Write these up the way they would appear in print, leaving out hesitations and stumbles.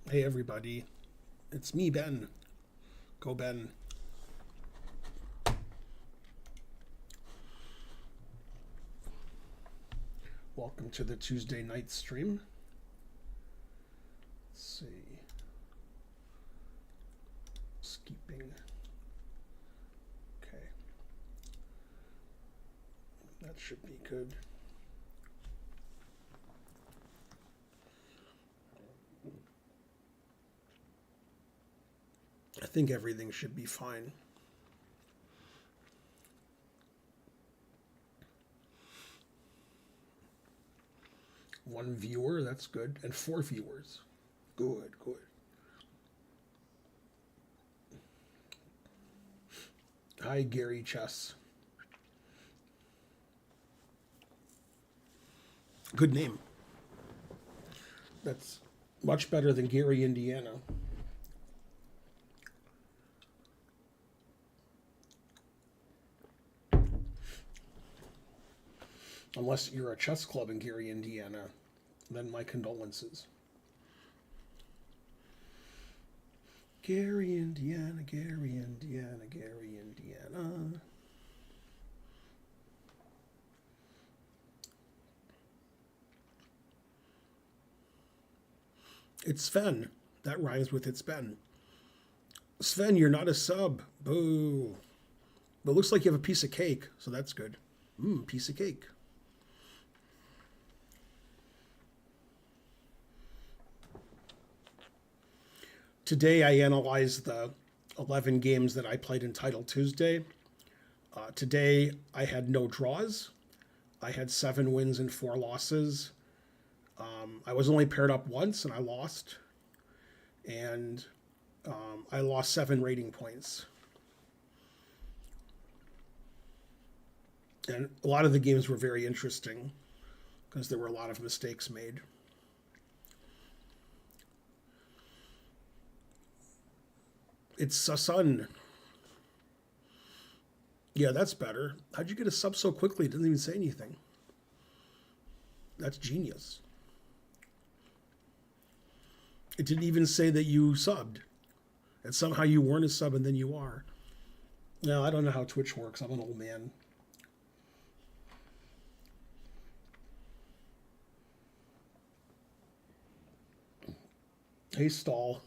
Hey everybody, it's me, Ben. Go Ben. Welcome to the Tuesday night stream. Let's see. Skipping. Okay. That should be good. I think everything should be fine. One viewer, that's good. And 4 viewers. Good, good. Hi, Gary Chess. Good name. That's much better than Gary, Indiana. Unless you're a chess club in Gary, Indiana, then my condolences. Gary, Indiana, Gary, Indiana, Gary, Indiana. It's Sven. That rhymes with it's Ben. Sven, you're not a sub. Boo. But it looks like you have a piece of cake, so that's good. Piece of cake. Today I analyzed the 11 games that I played in Title Tuesday. Today I had no draws. I had 7 wins and 4 losses. I was only paired up once and I lost. And I lost 7 rating points. And a lot of the games were very interesting because there were a lot of mistakes made. It's a son. Yeah, that's better. How'd you get a sub so quickly? It didn't even say anything. That's genius. It didn't even say that you subbed. And somehow you weren't a sub and then you are. Now, I don't know how Twitch works. I'm an old man. Hey, Stall.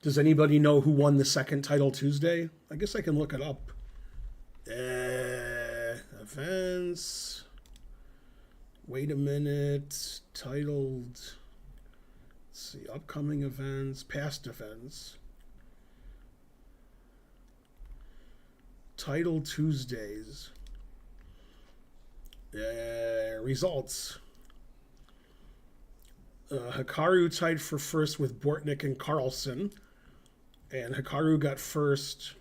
Does anybody know who won the second Title Tuesday? I guess I can look it up. Events. Wait a minute. Titled. Let's see. Upcoming events. Past events. Title Tuesdays. Results. Hikaru tied for first with Bortnick and Carlson. And Hikaru got first,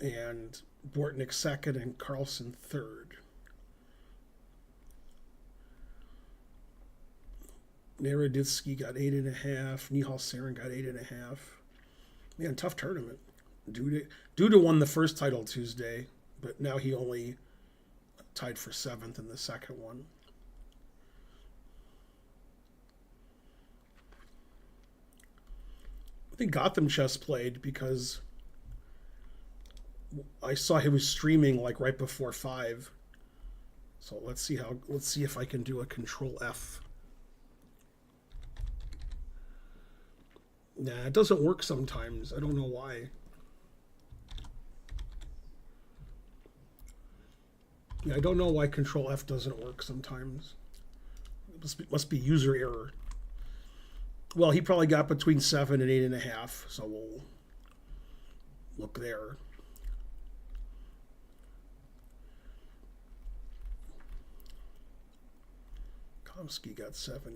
and Bortnick second, and Carlson third. Naroditsky got 8.5. Nihal Sarin got 8.5. Man, tough tournament. Duda won the first Title Tuesday, but now he only tied for 7th in the second one. I think Gotham Chess played because I saw he was streaming like right before 5. So let's see if I can do a Control F. Nah, it doesn't work sometimes. I don't know why. Yeah, I don't know why Control F doesn't work sometimes. It must be user error. Well, he probably got between 7 and 8.5, so we'll look there. Komsky got 7.5.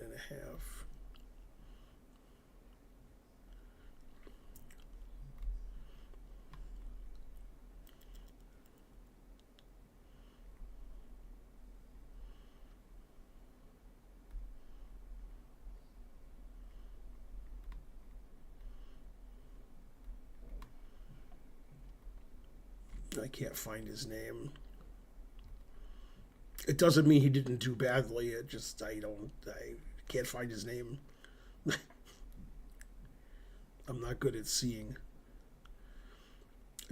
I can't find his name. It doesn't mean he didn't do badly. It just I can't find his name. I'm not good at seeing.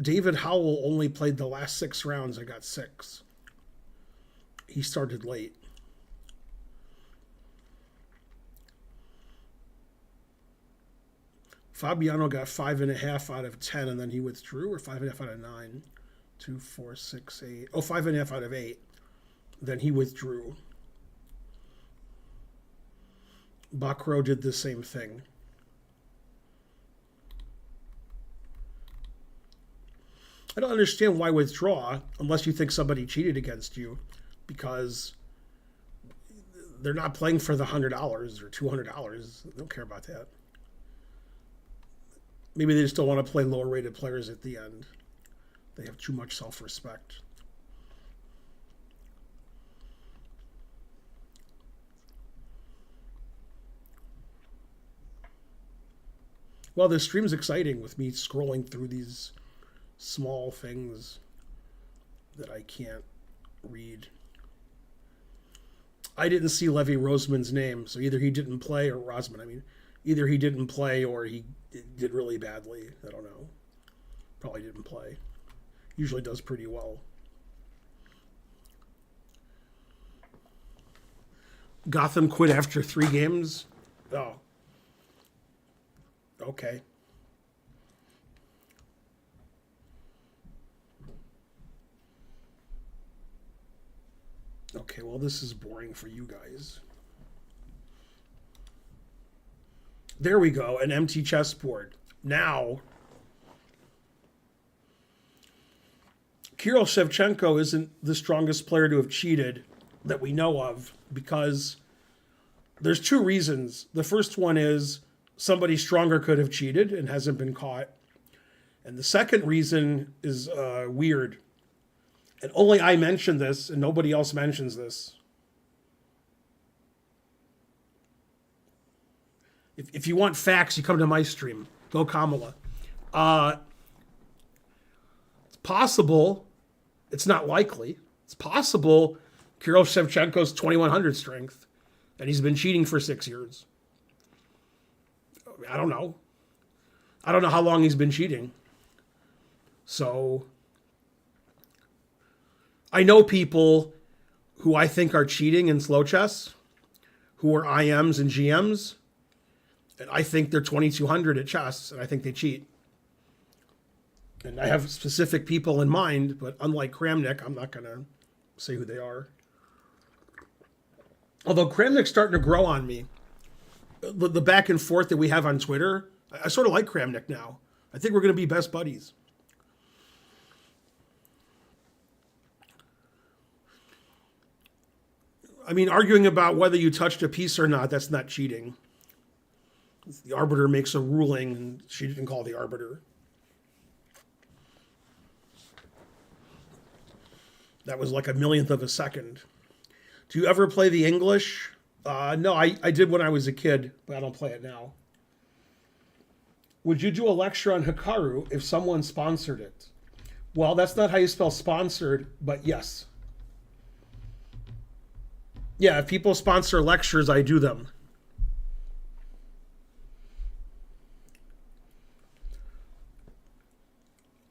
David Howell only played the last 6 rounds. I got 6. He started late. Fabiano got 5.5 out of 10, and then he withdrew, or 5.5 out of 9. 2, 4, 6, 8. Oh, 5.5 out of 8. Then he withdrew. Bakro did the same thing. I don't understand why withdraw unless you think somebody cheated against you, because they're not playing for the $100 or $200. They don't care about that. Maybe they just don't want to play lower rated players at the end. They have too much self-respect. Well, this stream's exciting with me scrolling through these small things that I can't read. I didn't see Levy Roseman's name, so either he didn't play, or Rosman, I mean, either he didn't play or he did really badly. I don't know. Probably didn't play. Usually does pretty well. Gotham quit after 3 games? Oh. Okay. Okay, well, this is boring for you guys. There we go, an empty chessboard. Now, Kirill Shevchenko isn't the strongest player to have cheated that we know of, because there's 2 reasons. The first one is somebody stronger could have cheated and hasn't been caught. And the second reason is weird. And only I mention this, and nobody else mentions this. If you want facts, you come to my stream. Go Kamala. It's possible. It's not likely. It's possible Kirill Shevchenko's 2100 strength, and he's been cheating for 6 years. I don't know. I don't know how long he's been cheating. So I know people who I think are cheating in slow chess, who are IMs and GMs, and I think they're 2200 at chess, and I think they cheat. And I have specific people in mind, but unlike Kramnik, I'm not going to say who they are. Although Kramnik's starting to grow on me. The back and forth that we have on Twitter, I sort of like Kramnik now. I think we're going to be best buddies. I mean, arguing about whether you touched a piece or not, that's not cheating. The arbiter makes a ruling, and she didn't call the arbiter. That was like a millionth of a second. Do you ever play the English? No, I did when I was a kid, but I don't play it now. Would you do a lecture on Hikaru if someone sponsored it? Well, that's not how you spell sponsored, but yes. Yeah, if people sponsor lectures, I do them.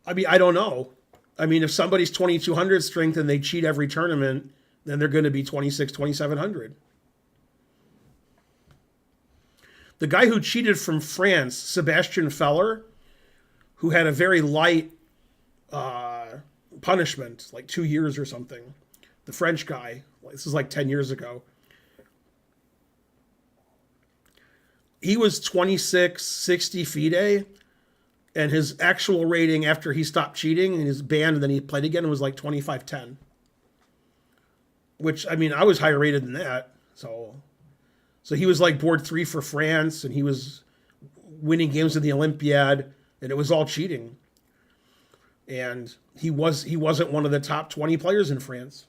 I mean, I don't know. I mean, if somebody's 2200 strength and they cheat every tournament, then they're going to be 2700. The guy who cheated from France, Sebastian Feller, who had a very light punishment, like 2 years or something. The French guy, this is like 10 years ago. He was 2660 FIDE, and his actual rating after he stopped cheating and his banned and then he played again was like 2510. Which, I mean, I was higher rated than that. So he was like board 3 for France, and he was winning games in the Olympiad, and it was all cheating. And he wasn't one of the top 20 players in France.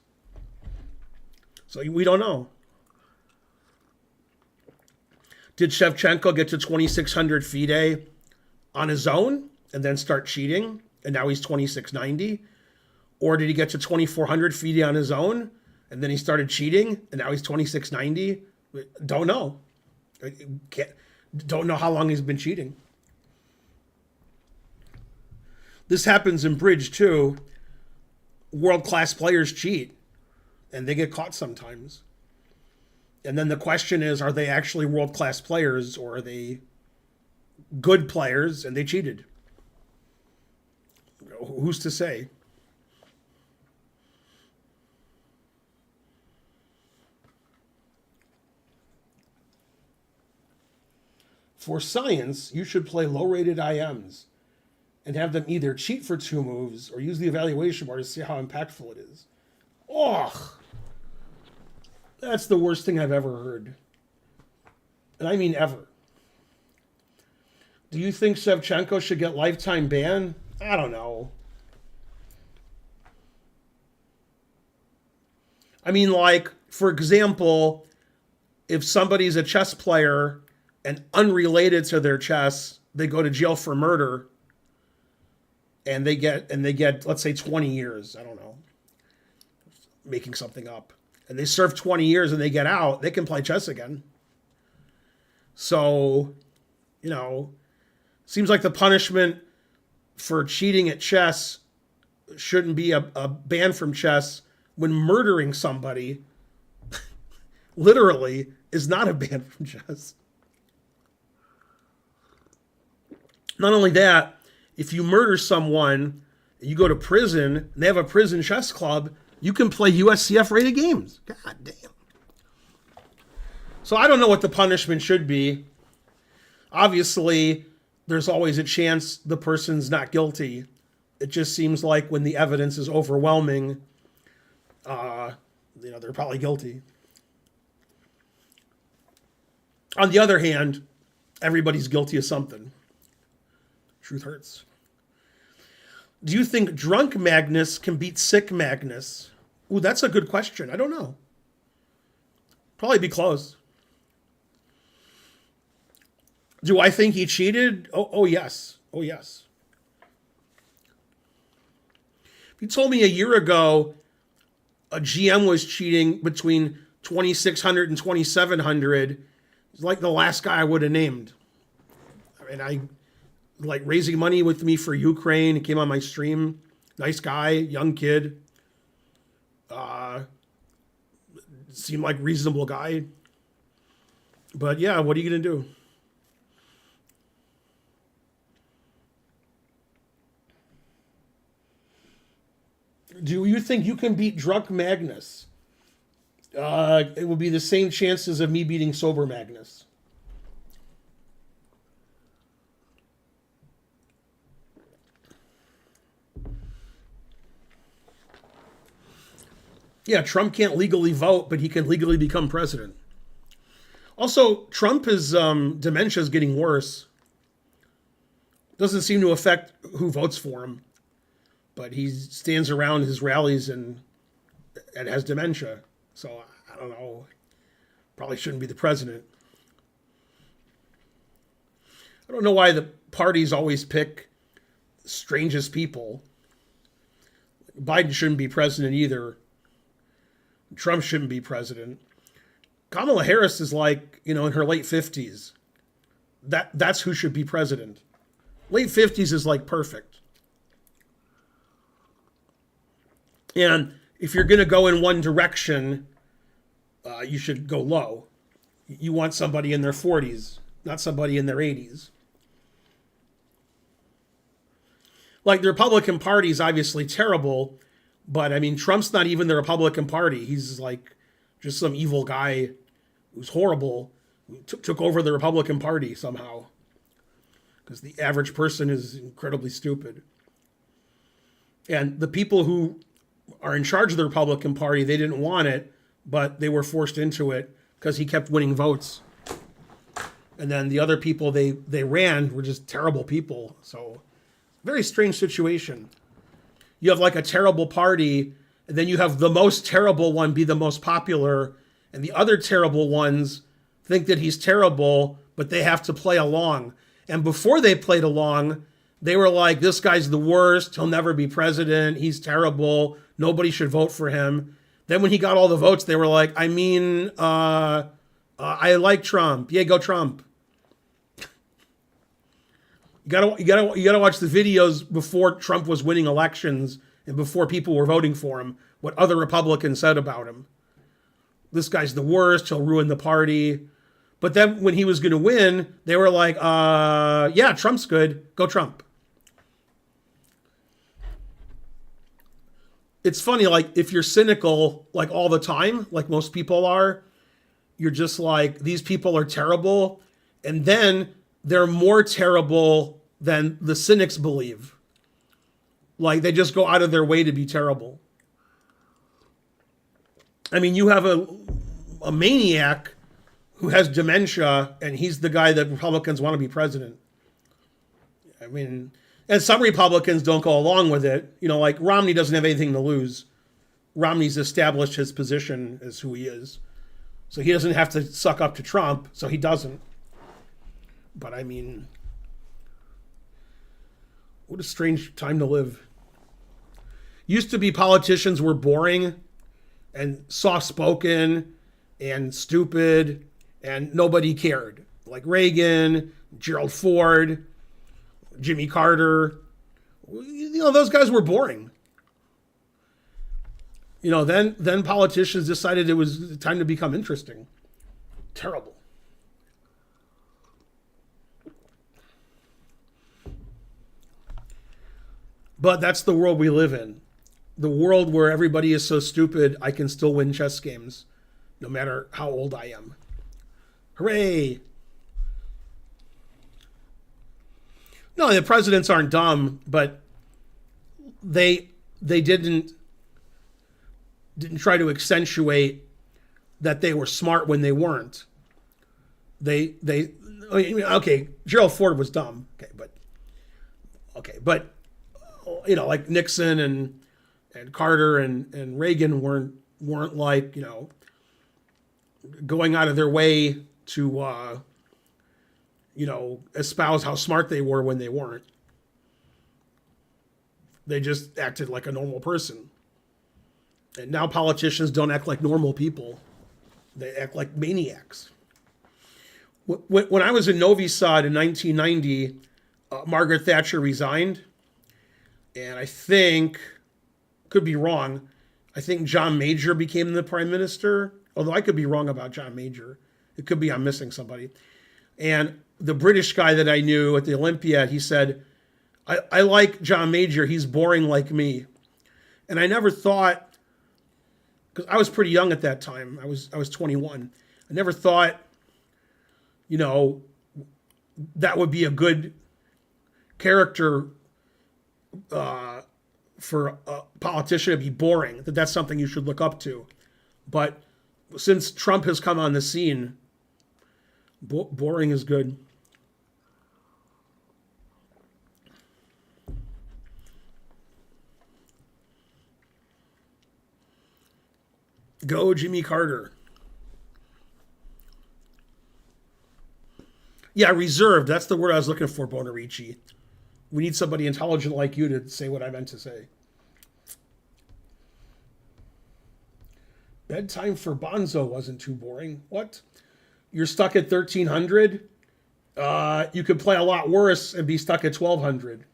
So we don't know. Did Shevchenko get to 2600 FIDE on his own and then start cheating, and now he's 2690? Or did he get to 2400 FIDE on his own and then he started cheating, and now he's 2690. Don't know. Can't, don't know how long he's been cheating. This happens in bridge too. World-class players cheat, and they get caught sometimes. And then the question is, are they actually world-class players, or are they good players and they cheated? Who's to say? For science, you should play low-rated IMs and have them either cheat for 2 moves or use the evaluation bar to see how impactful it is. Ugh. That's the worst thing I've ever heard. And I mean ever. Do you think Shevchenko should get lifetime ban? I don't know. I mean, like, for example, if somebody's a chess player and unrelated to their chess, they go to jail for murder and they get, let's say 20 years. I don't know. Making something up. And they serve 20 years and they get out, they can play chess again. So, seems like the punishment for cheating at chess shouldn't be a ban from chess when murdering somebody literally is not a ban from chess. Not only that, if you murder someone, you go to prison, and they have a prison chess club, you can play USCF rated games. God damn. So I don't know what the punishment should be. Obviously, there's always a chance the person's not guilty. It just seems like when the evidence is overwhelming, they're probably guilty. On the other hand, everybody's guilty of something. Truth hurts. Do you think drunk Magnus can beat sick Magnus? Ooh, that's a good question. I don't know. Probably be close. Do I think he cheated? Oh yes. Oh, yes. If you told me a year ago a GM was cheating between 2,600 and 2,700, it's like the last guy I would have named. I like raising money with me for Ukraine. He came on my stream. Nice guy, young kid. Seemed like reasonable guy. But yeah, what are you going to do? Do you think you can beat drunk Magnus? It would be the same chances of me beating sober Magnus. Yeah, Trump can't legally vote, but he can legally become president. Also, Trump's dementia is getting worse. Doesn't seem to affect who votes for him, but he stands around his rallies and has dementia. So I don't know. Probably shouldn't be the president. I don't know why the parties always pick the strangest people. Biden shouldn't be president either. Trump shouldn't be president. Kamala Harris is like, in her late 50s. That's who should be president. Late 50s is like perfect. And if you're going to go in one direction, you should go low. You want somebody in their 40s, not somebody in their 80s. Like, the Republican Party is obviously terrible, but I mean, Trump's not even the Republican Party. He's like just some evil guy who's horrible, who took over the Republican Party somehow. Because the average person is incredibly stupid. And the people who are in charge of the Republican Party, they didn't want it, but they were forced into it because he kept winning votes. And then the other people they ran were just terrible people. So, very strange situation. You have like a terrible party, and then you have the most terrible one be the most popular, and the other terrible ones think that he's terrible, but they have to play along. And before they played along, they were like, this guy's the worst. He'll never be president. He's terrible. Nobody should vote for him. Then when he got all the votes, they were like, I like Trump. Yeah, go Trump. You gotta watch the videos before Trump was winning elections and before people were voting for him. What other Republicans said about him. This guy's the worst. He'll ruin the party. But then when he was going to win, they were like, yeah, Trump's good. Go Trump. It's funny, like, if you're cynical, like, all the time, like most people are, you're just like, these people are terrible. And then they're more terrible than the cynics believe. Like, they just go out of their way to be terrible. I mean, you have a maniac who has dementia, and he's the guy that Republicans want to be president. I mean, and some Republicans don't go along with it. You know, like Romney doesn't have anything to lose. Romney's established his position as who he is. So he doesn't have to suck up to Trump, so he doesn't. But I mean, what a strange time to live. Used to be politicians were boring and soft-spoken and stupid and nobody cared. Like Reagan, Gerald Ford, Jimmy Carter. You know, those guys were boring. You know, then politicians decided it was time to become interesting. Terrible. But that's the world we live in. The world where everybody is so stupid, I can still win chess games, no matter how old I am. Hooray! No, the presidents aren't dumb, but they didn't try to accentuate that they were smart when they weren't. Okay, Gerald Ford was dumb. But you know, like Nixon and Carter and Reagan weren't like, you know, going out of their way to you know, espouse how smart they were when they weren't. They just acted like a normal person. And now politicians don't act like normal people. They act like maniacs. When I was in Novi Sad in 1990, Margaret Thatcher resigned. And I think, could be wrong, I think John Major became the prime minister. Although I could be wrong about John Major. It could be I'm missing somebody. And the British guy that I knew at the Olympiad, he said, I like John Major. He's boring like me. And I never thought, because I was pretty young at that time. I was 21. I never thought, you know, that would be a good character for a politician to be boring, that's something you should look up to. But since Trump has come on the scene, boring is good. Go Jimmy Carter. Yeah, reserved. That's the word I was looking for, Bonarici. We need somebody intelligent like you to say what I meant to say. Bedtime for Bonzo wasn't too boring. What? You're stuck at 1300? You could play a lot worse and be stuck at 1200.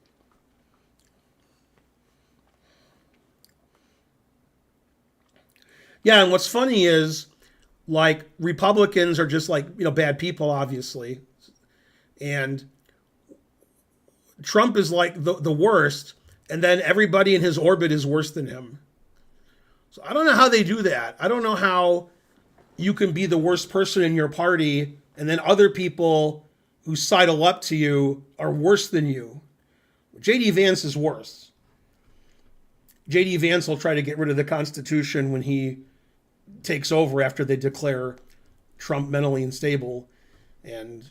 Yeah, and what's funny is, like, Republicans are just like, you know, bad people, obviously. And Trump is like the worst, and then everybody in his orbit is worse than him. So I don't know how they do that. I don't know how you can be the worst person in your party, and then other people who sidle up to you are worse than you. J.D. Vance is worse. J.D. Vance will try to get rid of the Constitution when he takes over after they declare Trump mentally unstable, and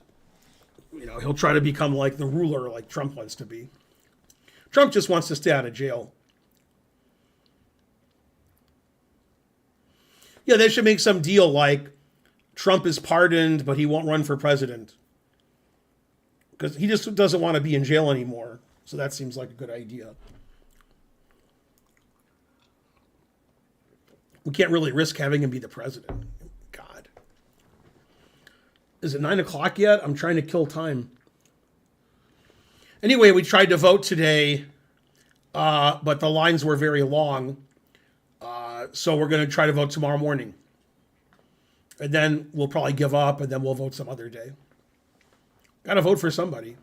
you know, he'll try to become like the ruler like Trump wants to be. Trump just wants to stay out of jail. Yeah, they should make some deal like Trump is pardoned, but he won't run for president. Because he just doesn't want to be in jail anymore. So that seems like a good idea. We can't really risk having him be the president. God. Is it 9 o'clock yet? I'm trying to kill time. Anyway, we tried to vote today, but the lines were very long. So we're going to try to vote tomorrow morning. And then we'll probably give up, and then we'll vote some other day. Got to vote for somebody.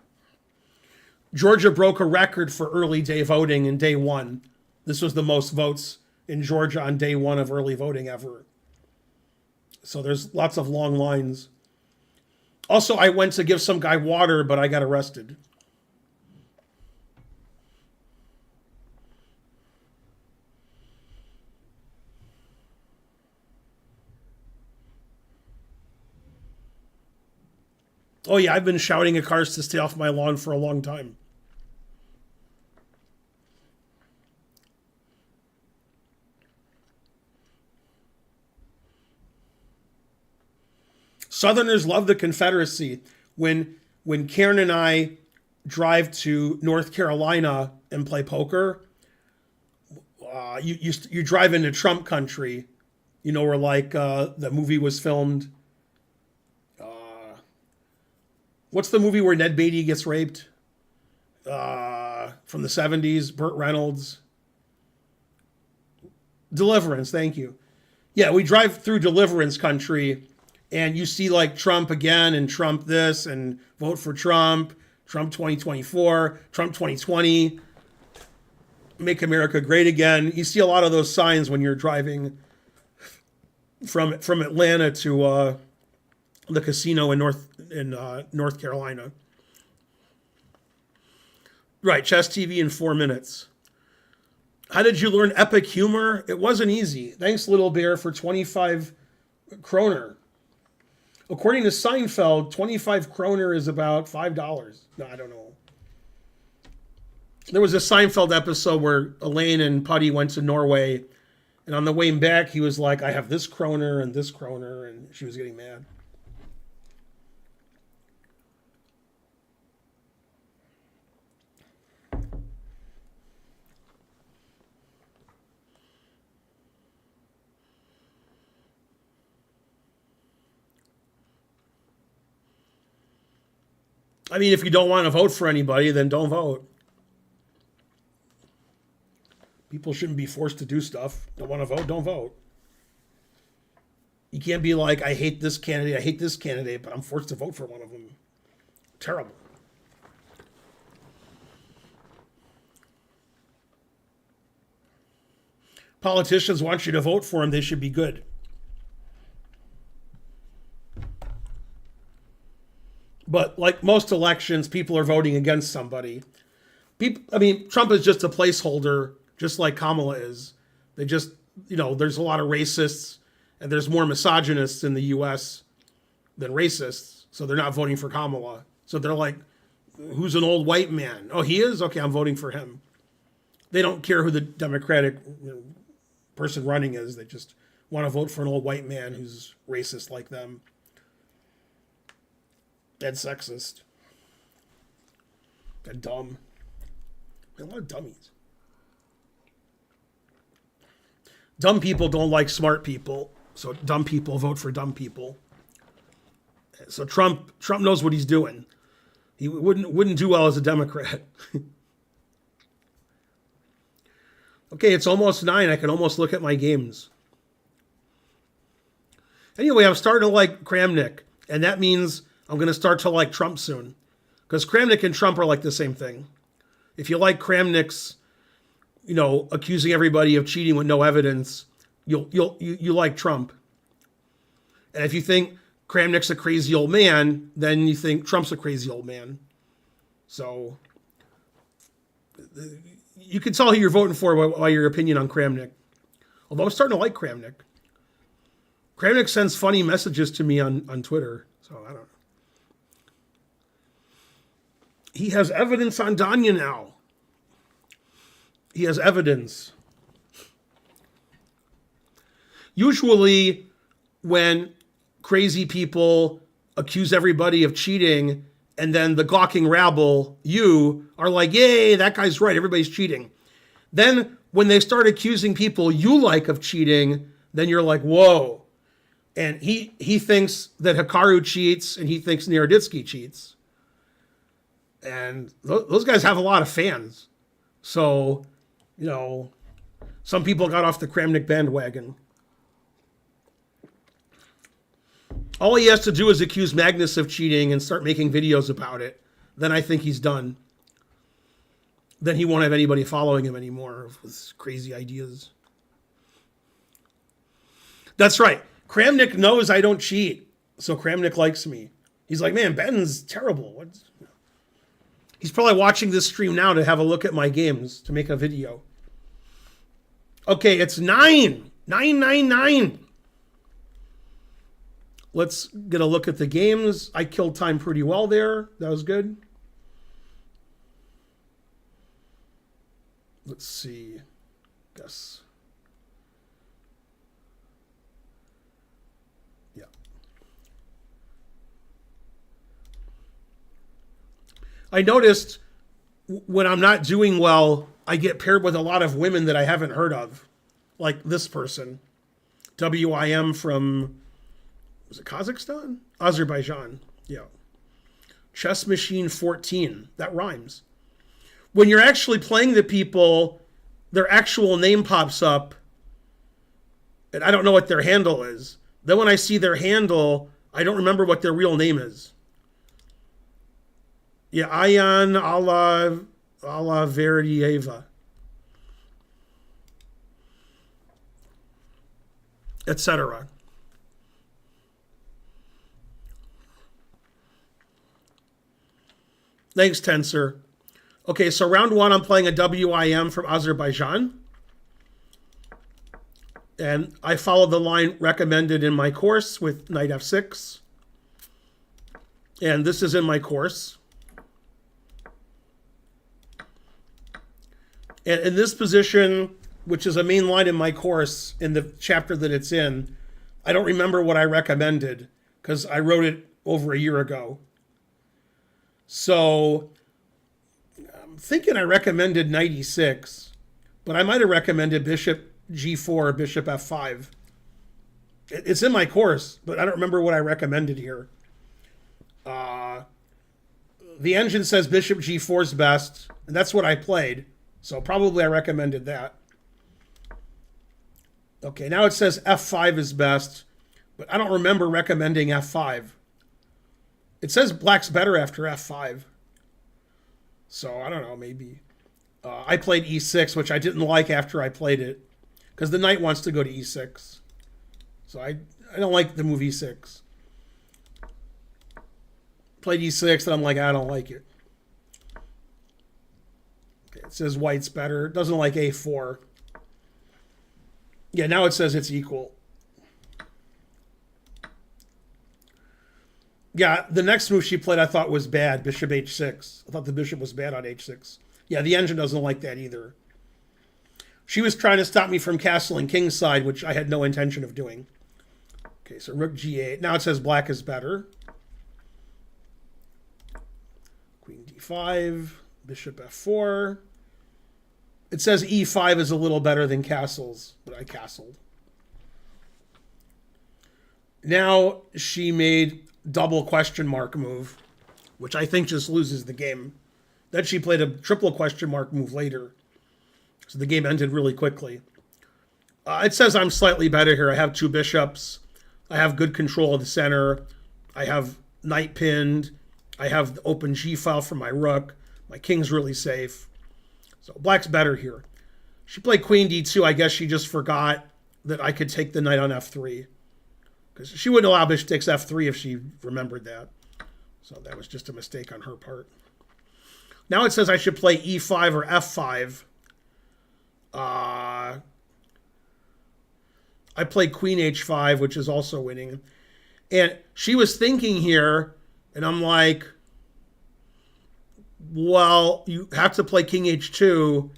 Georgia broke a record for early day voting in day one. This was the most votes in Georgia on day one of early voting ever. So there's lots of long lines. Also, I went to give some guy water, but I got arrested. Oh yeah, I've been shouting at cars to stay off my lawn for a long time. Southerners love the Confederacy. When Karen and I drive to North Carolina and play poker, you drive into Trump country, you know, where like the movie was filmed. What's the movie where Ned Beatty gets raped? From the 70s, Burt Reynolds. Deliverance, thank you. Yeah, we drive through Deliverance country and you see like Trump again and Trump this and vote for Trump, Trump 2024, Trump 2020, make America great again. You see a lot of those signs when you're driving from Atlanta to the casino in North Carolina. Right, Chess TV in 4 minutes. How did you learn epic humor? It wasn't easy. Thanks, Little Bear, for 25 kroner. According to Seinfeld, 25 kroner is about $5. No, I don't know. There was a Seinfeld episode where Elaine and Putty went to Norway, and on the way back, he was like, I have this kroner, and she was getting mad. I mean, if you don't want to vote for anybody, then don't vote. People shouldn't be forced to do stuff. Don't want to vote, don't vote. You can't be like, I hate this candidate, but I'm forced to vote for one of them. Terrible. Politicians want you to vote for them, they should be good. But like most elections, people are voting against somebody. Trump is just a placeholder, just like Kamala is. They just, there's a lot of racists, and there's more misogynists in the U.S. than racists, so they're not voting for Kamala. So they're like, who's an old white man? Oh, he is? Okay, I'm voting for him. They don't care who the Democratic person running is. They just want to vote for an old white man who's racist like them. And sexist. And dumb. A lot of dummies. Dumb people don't like smart people, so dumb people vote for dumb people. So Trump knows what he's doing. He wouldn't do well as a Democrat. Okay, it's almost 9. I can almost look at my games. Anyway, I'm starting to like Kramnik, and that means I'm going to start to like Trump soon. Because Kramnik and Trump are like the same thing. If you like Kramnik's, accusing everybody of cheating with no evidence, you like Trump. And if you think Kramnik's a crazy old man, then you think Trump's a crazy old man. So you can tell who you're voting for by your opinion on Kramnik. Although I'm starting to like Kramnik. Kramnik sends funny messages to me on Twitter. So I don't know. He has evidence on Danya now. He has evidence. Usually when crazy people accuse everybody of cheating and then the gawking rabble, you, are like, yay, that guy's right, everybody's cheating. Then when they start accusing people you like of cheating, then you're like, whoa. And he thinks that Hikaru cheats, and he thinks Naroditsky cheats. And those guys have a lot of fans. So, some people got off the Kramnik bandwagon. All he has to do is accuse Magnus of cheating and start making videos about it. Then I think he's done. Then he won't have anybody following him anymore with his crazy ideas. That's right. Kramnik knows I don't cheat. So Kramnik likes me. He's like, man, Ben's terrible. He's probably watching this stream now to have a look at my games to make a video. Okay, it's 999. Let's get a look at the games. I killed time pretty well there. That was good. Let's see. Guess. Yeah. I noticed when I'm not doing well, I get paired with a lot of women that I haven't heard of. Like this person. WIM from, was it Kazakhstan? Azerbaijan. Yeah. Chess Machine 14. That rhymes. When you're actually playing the people, their actual name pops up, and I don't know what their handle is. Then when I see their handle, I don't remember what their real name is. Yeah, Ayan Verdieva, etc. Thanks, Tensor. Okay, so round one, I'm playing a WIM from Azerbaijan. And I followed the line recommended in my course with knight f6. And this is in my course. And in this position, which is a main line in my course, in the chapter that it's in, I don't remember what I recommended because I wrote it over a year ago. So I'm thinking I recommended knight e6, but I might have recommended bishop g4 or bishop f5. It's in my course, but I don't remember what I recommended here. The engine says bishop g4 is best, and that's what I played. So probably I recommended that. Okay, now it says f5 is best, but I don't remember recommending f5. It says black's better after f5. So I don't know, maybe. I played e6, which I didn't like after I played it, because the knight wants to go to e6. So I don't like the move e6. Played e6, and I'm like, I don't like it. Okay, it says white's better. It doesn't like a4. Yeah, now it says it's equal. Yeah, the next move she played I thought was bad, bishop h6. I thought the bishop was bad on h6. Yeah, the engine doesn't like that either. She was trying to stop me from castling kingside, which I had no intention of doing. Okay, so rook g8. Now it says black is better. Queen d5, bishop f4. It says e5 is a little better than castles, but I castled. Now she made double question mark move, which I think just loses the game. Then she played a triple question mark move later. So the game ended really quickly. It says I'm slightly better here. I have two bishops. I have good control of the center. I have knight pinned. I have the open G file for my rook. My king's really safe. So black's better here. She played queen d2. I guess she just forgot that I could take the knight on f3. Because she wouldn't allow bishop takes f3 if she remembered that. So that was just a mistake on her part. Now it says I should play e5 or f5. I played queen h5, which is also winning. And she was thinking here, and I'm like, well, you have to play king h2,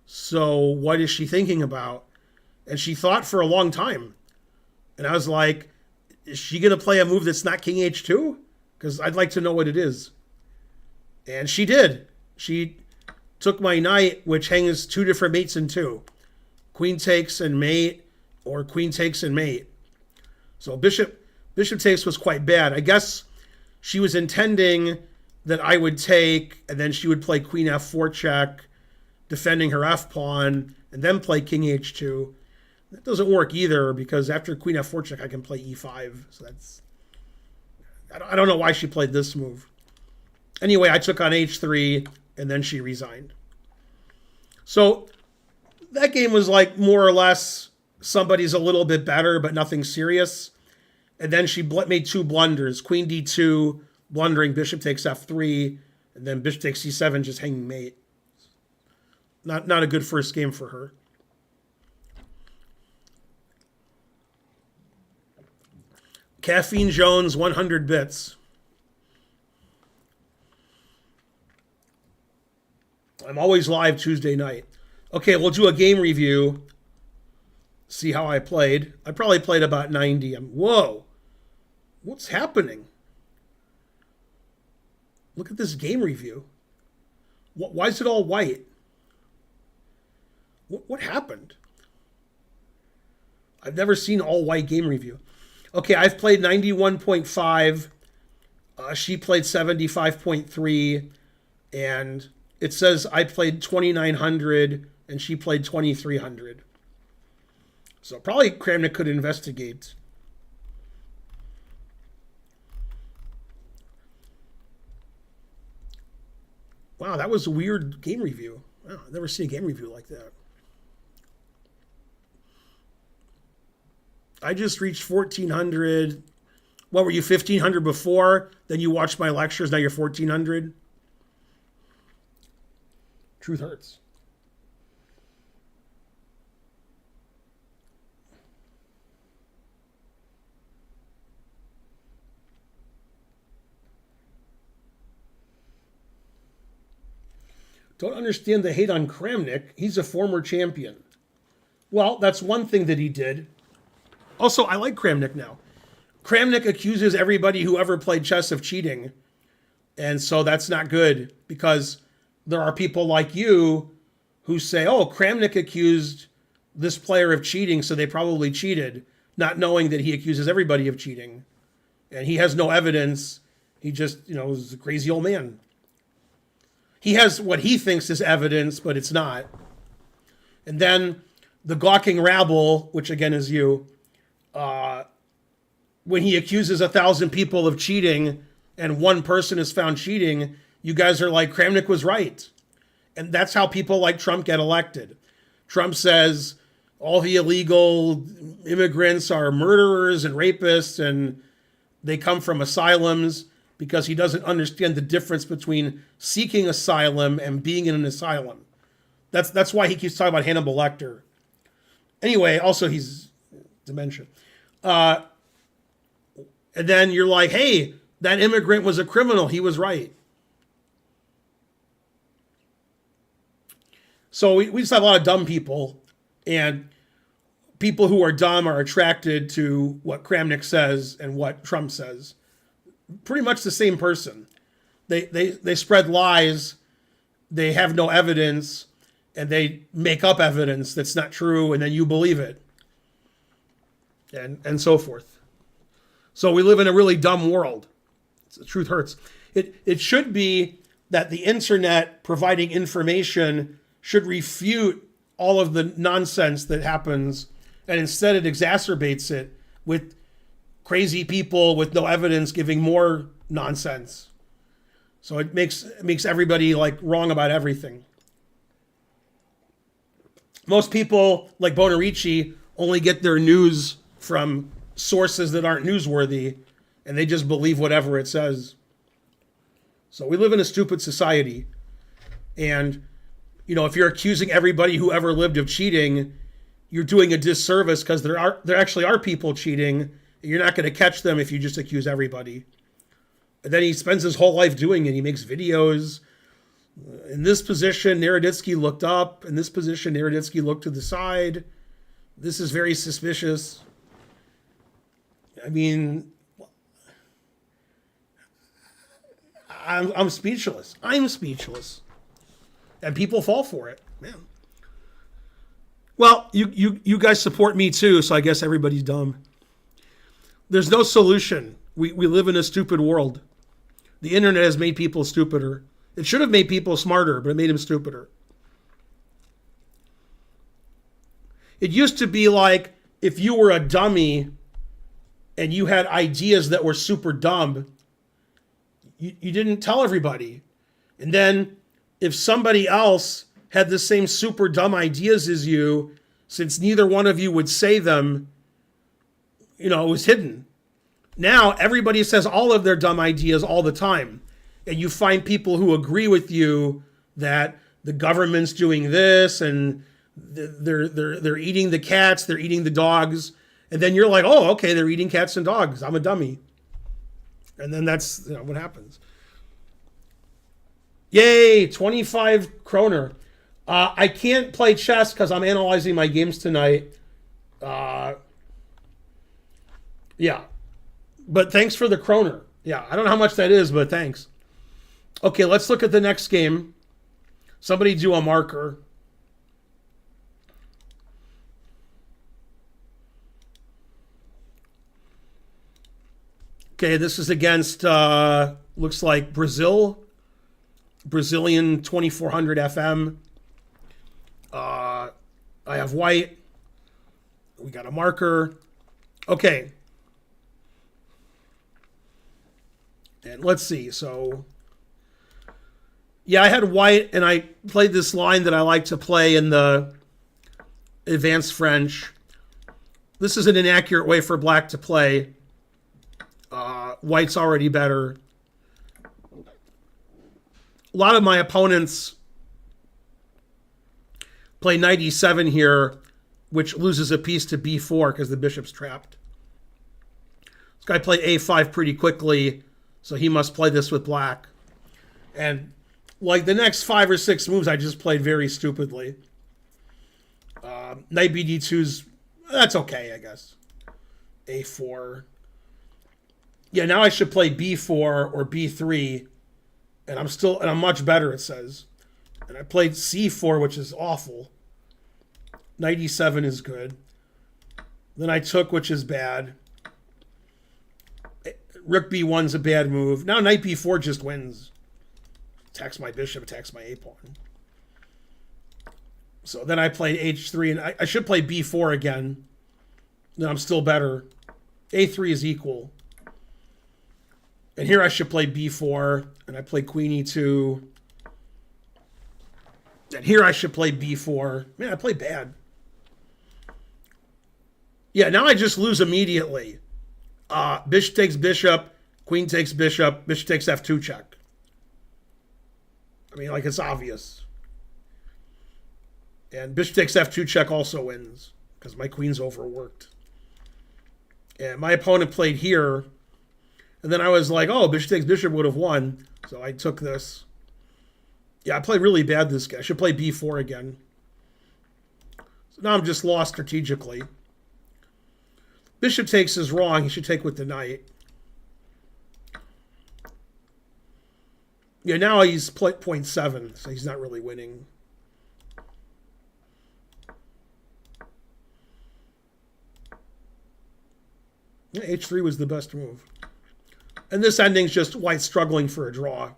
so what is she thinking about? And she thought for a long time. And I was like, is she going to play a move that's not king h2? Because I'd like to know what it is. And she did. She took my knight, which hangs two different mates in two. Queen takes and mate, or queen takes and mate. So bishop takes was quite bad. I guess she was intending that I would take, and then she would play queen f4 check, defending her f pawn, and then play king h2. That doesn't work either, because after queen f4 check, I can play e5. So that's, I don't know why she played this move. Anyway, I took on h3, and then she resigned. So that game was like more or less somebody's a little bit better, but nothing serious. And then she made two blunders, queen d2, blundering bishop takes f3, and then bishop takes c7, just hanging mate. Not a good first game for her. Caffeine Jones, 100 bits. I'm always live Tuesday night. Okay, we'll do a game review. See how I played. I probably played about 90. Whoa. What's happening? Look at this game review. Why is it all white? What happened? I've never seen all white game review. Okay, I've played 91.5. She played 75.3. And it says I played 2,900 and she played 2,300. So probably Kramnik could investigate. Wow, that was a weird game review. Wow, I've never seen a game review like that. I just reached 1,400. What were you, 1,500 before? Then you watched my lectures, now you're 1,400? Truth hurts. Don't understand the hate on Kramnik. He's a former champion. Well, that's one thing that he did. Also, I like Kramnik now. Kramnik accuses everybody who ever played chess of cheating. And so that's not good, because there are people like you who say, oh, Kramnik accused this player of cheating, so they probably cheated, not knowing that he accuses everybody of cheating. And he has no evidence. He just, is a crazy old man. He has what he thinks is evidence, but it's not. And then the gawking rabble, which again is you, when he accuses 1,000 people of cheating and one person is found cheating, you guys are like, Kramnik was right. And that's how people like Trump get elected. Trump says all the illegal immigrants are murderers and rapists and they come from asylums, because he doesn't understand the difference between seeking asylum and being in an asylum. That's why he keeps talking about Hannibal Lecter. Anyway, also he's dementia. And then you're like, hey, that immigrant was a criminal. He was right. So we just have a lot of dumb people, and people who are dumb are attracted to what Kramnik says and what Trump says. Pretty much the same person. They spread lies, they have no evidence, and they make up evidence that's not true, and then you believe it. And so forth. So we live in a really dumb world. The truth hurts. It should be that the internet providing information should refute all of the nonsense that happens, and instead it exacerbates it with crazy people with no evidence giving more nonsense. So it makes everybody like wrong about everything. Most people like Bonarici only get their news from sources that aren't newsworthy, and they just believe whatever it says. So we live in a stupid society. And, if you're accusing everybody who ever lived of cheating, you're doing a disservice, because there actually are people cheating. You're not going to catch them if you just accuse everybody. And then he spends his whole life doing it. He makes videos. In this position, Naroditsky looked up. In this position, Naroditsky looked to the side. This is very suspicious. I mean, I'm speechless. I'm speechless. And people fall for it. Man. Well, you guys support me too, so I guess everybody's dumb. There's no solution. We live in a stupid world. The internet has made people stupider. It should have made people smarter, but it made them stupider. It used to be like if you were a dummy and you had ideas that were super dumb, you didn't tell everybody. And then if somebody else had the same super dumb ideas as you, since neither one of you would say them, it was hidden. Now everybody says all of their dumb ideas all the time. And you find people who agree with you that the government's doing this and they're eating the cats, they're eating the dogs. And then you're like, oh, okay, they're eating cats and dogs. I'm a dummy. And then that's what happens. Yay, 25 kroner. I can't play chess because I'm analyzing my games tonight. Yeah. But thanks for the kroner. Yeah, I don't know how much that is, but thanks. Okay, let's look at the next game. Somebody do a marker. Okay, this is against, looks like Brazil. Brazilian 2400 FM. I have white. We got a marker. Okay. And let's see. So, yeah, I had white, and I played this line that I like to play in the advanced French. This is an inaccurate way for black to play. White's already better. A lot of my opponents play knight e7 here, which loses a piece to b4 because the bishop's trapped. This guy played a5 pretty quickly, so he must play this with black. And like the next 5 or 6 moves, I just played very stupidly. Knight bd2's, that's okay, I guess. a4. Yeah, now I should play b4 or b3, and I'm much better, it says. And I played c4, which is awful. Knight e7 is good. Then I took, which is bad. Rook b1's a bad move. Now knight b4 just wins. Attacks my bishop, attacks my a-pawn. So then I played h3, and I should play b4 again. Then I'm still better. a3 is equal. And here I should play b4, and I play queen e2. And here I should play b4. Man, I play bad. Yeah, now I just lose immediately. Bishop takes bishop, queen takes bishop, bishop takes f2 check. I mean, like, it's obvious. And bishop takes f2 check also wins, because my queen's overworked. And my opponent played here, and then I was like, oh, bishop takes bishop would have won, so I took this. Yeah, I played really bad this guy. I should play b4 again. So now I'm just lost strategically. Bishop takes is wrong. He should take with the knight. Yeah, now he's 0.7, so he's not really winning. Yeah, h3 was the best move. And this ending's just white struggling for a draw.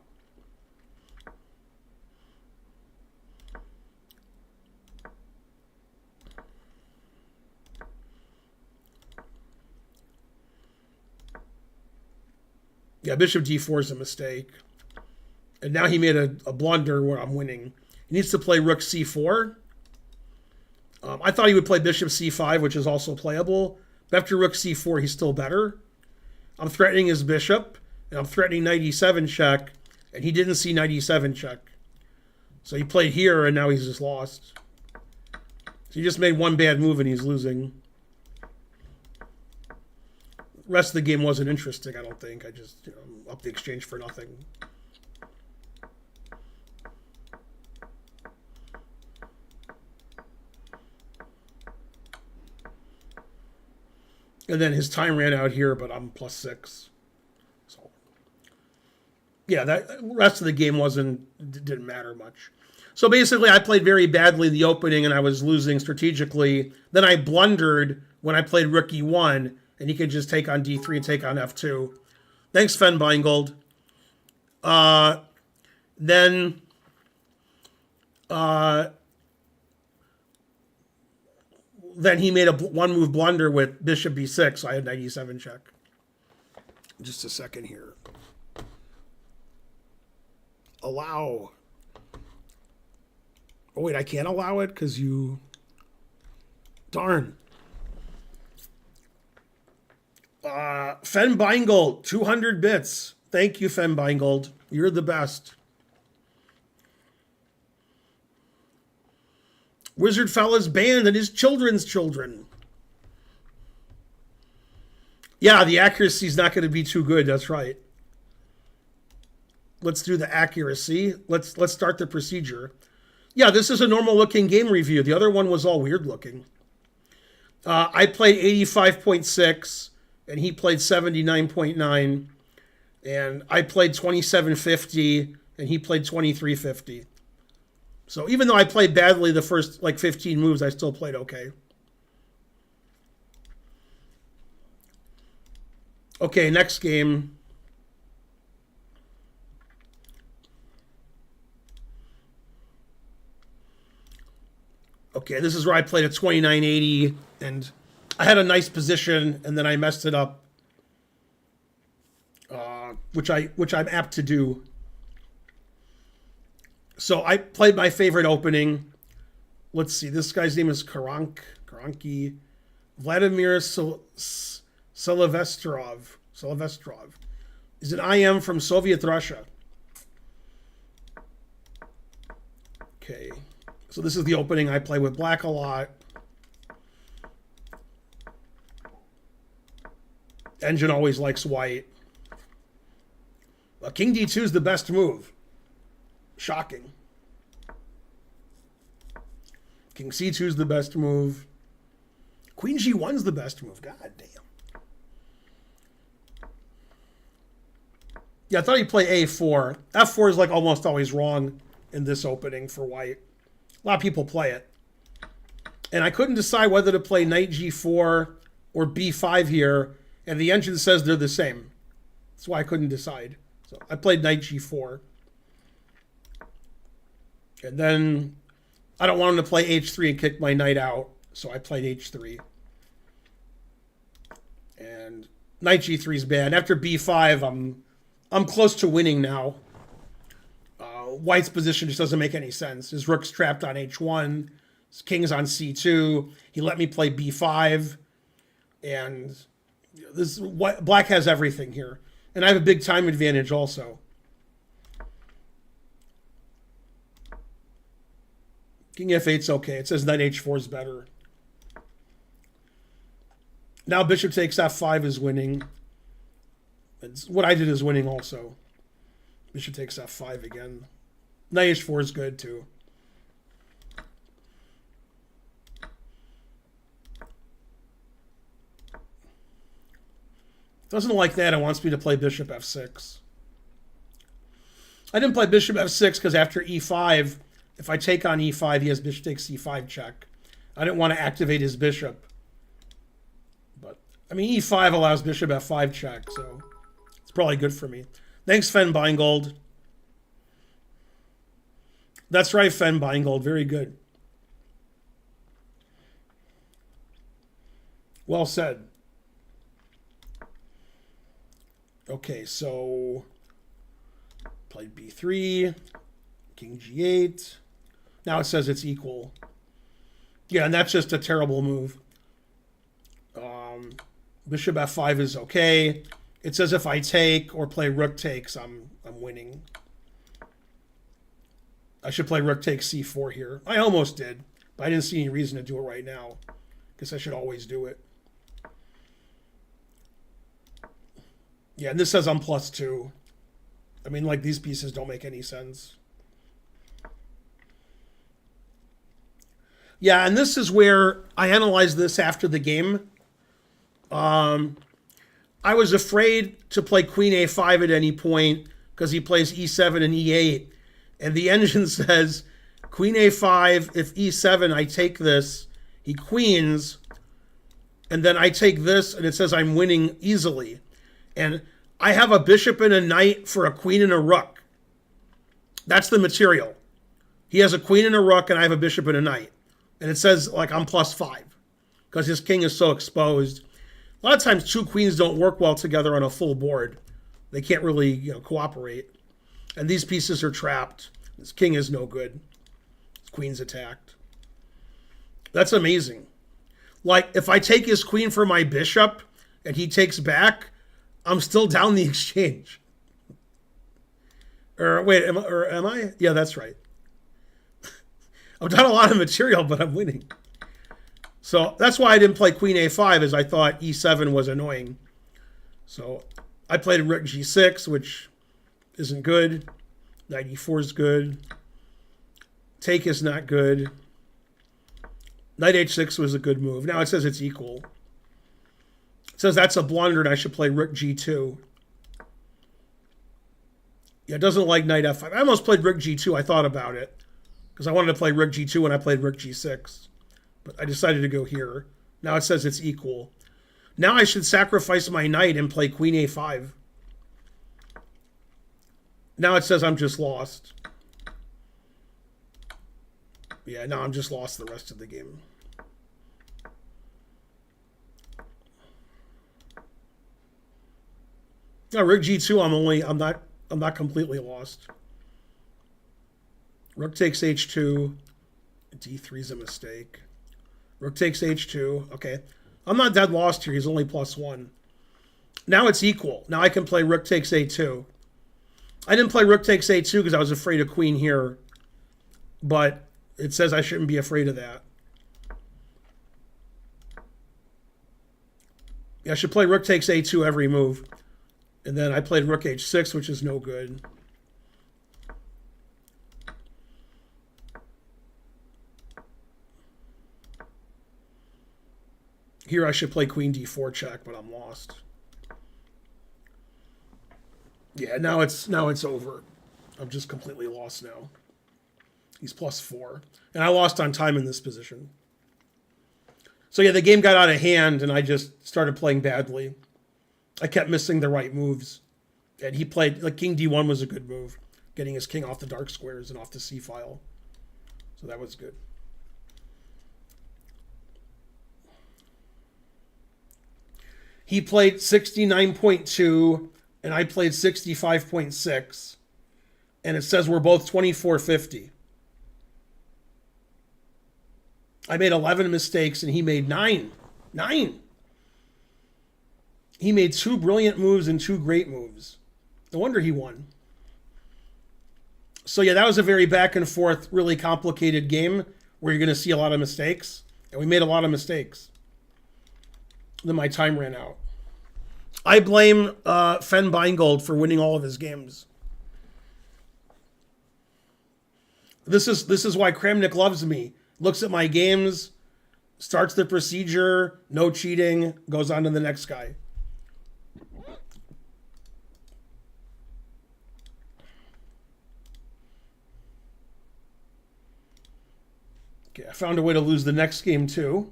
Yeah, bishop d4 is a mistake. And now he made a blunder where I'm winning. He needs to play rook c4. I thought he would play bishop c5, which is also playable. But after rook c4, he's still better. I'm threatening his bishop, and I'm threatening knight e7 check, and he didn't see knight e7 check. So he played here, and now he's just lost. So he just made one bad move, and he's losing. The rest of the game wasn't interesting, I don't think. I just upped the exchange for nothing. And then his time ran out here, but I'm +6. So, yeah, that rest of the game didn't matter much. So basically, I played very badly in the opening and I was losing strategically. Then I blundered when I played rook e1, and he could just take on d3 and take on f2. Thanks, Fen Beingold. Then he made a one-move blunder with bishop b6, so I had knight e7 check. Just a second here. Allow. Oh, wait, I can't allow it because you... Darn. Fen Beingold, 200 bits. Thank you, Fen Beingold. You're the best. Wizard Fella's banned and his children's children. Yeah, the accuracy is not going to be too good. That's right. Let's do the accuracy. Let's start the procedure. Yeah, this is a normal looking game review. The other one was all weird looking. I played 85.6 and he played 79.9, and I played 27.50 and he played 23.50. So even though I played badly the first like 15 moves, I still played okay. Okay, next game. Okay, this is where I played a 29.80, and I had a nice position, and then I messed it up, which I'm apt to do. So I played my favorite opening. Let's see, this guy's name is Karanki, Vladimir Solovestrov. He's an IM from Soviet Russia. Okay. So this is the opening. I play with black a lot. Engine always likes white. Well, King D2 is the best move. Shocking. King C2 is the best move. Queen G1 is the best move. God damn. Yeah, I thought he'd play A4. F4 is like almost always wrong in this opening for white. A lot of people play it. And I couldn't decide whether to play knight g4 or b5 here, and the engine says they're the same. That's why I couldn't decide. So I played knight g4. And then I don't want him to play h3 and kick my knight out, so I played h3. And knight g3 is bad. After b5, I'm close to winning now. White's position just doesn't make any sense. His rook's trapped on h1. His king's on c2. He let me play b5. And black has everything here. And I have a big time advantage also. King f8's okay. It says knight h4 is better. Now bishop takes f5 is winning. It's, what I did is winning also. Bishop takes f5 again. Knight h4 is good too. Doesn't like that. It wants me to play bishop f6. I didn't play bishop f6 because after e5, if I take on e5, he has bishop takes c5 check. I didn't want to activate his bishop. But, I mean, e5 allows bishop f5 check, so it's probably good for me. Thanks, Fen Beingold. That's right, Fen Beingold. Very good. Well said. Okay, so played b3, king g8. Now it says it's equal. Yeah, and that's just a terrible move. Bishop f5 is okay. It says if I take or play rook takes, I'm winning. I should play rook takes c4 here. I almost did, but I didn't see any reason to do it right now. Guess I should always do it. Yeah, and this says I'm +2. I mean, like, these pieces don't make any sense. Yeah, and this is where I analyzed this after the game. I was afraid to play queen a5 at any point because he plays e7 and e8. And the engine says Queen a5, if e7, I take this, he queens, and then I take this, and it says I'm winning easily. And I have a bishop and a knight for a queen and a rook. That's the material. He has a queen and a rook, and I have a bishop and a knight. And it says, like, I'm +5, because his king is so exposed. A lot of times, two queens don't work well together on a full board. They can't really, cooperate. And these pieces are trapped. His king is no good. His queen's attacked. That's amazing. Like, if I take his queen for my bishop, and he takes back, I'm still down the exchange. Or, wait, am I? Yeah, that's right. I've done a lot of material, but I'm winning. So that's why I didn't play queen a5, as I thought e7 was annoying. So I played rook g6, which isn't good. Knight e4 is good. Take is not good. Knight h6 was a good move. Now it says it's equal. It says that's a blunder and I should play rook g2. Yeah, it doesn't like knight f5. I almost played rook g2. I thought about it, because I wanted to play rook g2 when I played rook g6. But I decided to go here. Now it says it's equal. Now I should sacrifice my knight and play queen a5. Now it says I'm just lost. Yeah, now I'm just lost the rest of the game. Now rook g2, I'm not completely lost. Rook takes h2. d3 is a mistake. Rook takes h2. Okay. I'm not dead lost here. He's only +1. Now it's equal. Now I can play rook takes a2. I didn't play rook takes a2 because I was afraid of queen here. But it says I shouldn't be afraid of that. Yeah, I should play rook takes a2 every move. And then I played rook h6, which is no good. Here I should play queen d4 check, but I'm lost. Yeah, now it's over. I'm just completely lost now. He's +4. And I lost on time in this position. So yeah, the game got out of hand and I just started playing badly. I kept missing the right moves. And he played, like, king d1 was a good move. Getting his king off the dark squares and off the c file. So that was good. He played 69.2 and I played 65.6. And it says we're both 2450. I made 11 mistakes and he made 9. 9. He made 2 brilliant moves and 2 great moves. No wonder he won. So yeah, that was a very back and forth, really complicated game where you're going to see a lot of mistakes. And we made a lot of mistakes. Then my time ran out. I blame Fen Beingold for winning all of his games. This is why Kramnik loves me. Looks at my games, starts the procedure, no cheating, goes on to the next guy. Okay, I found a way to lose the next game too.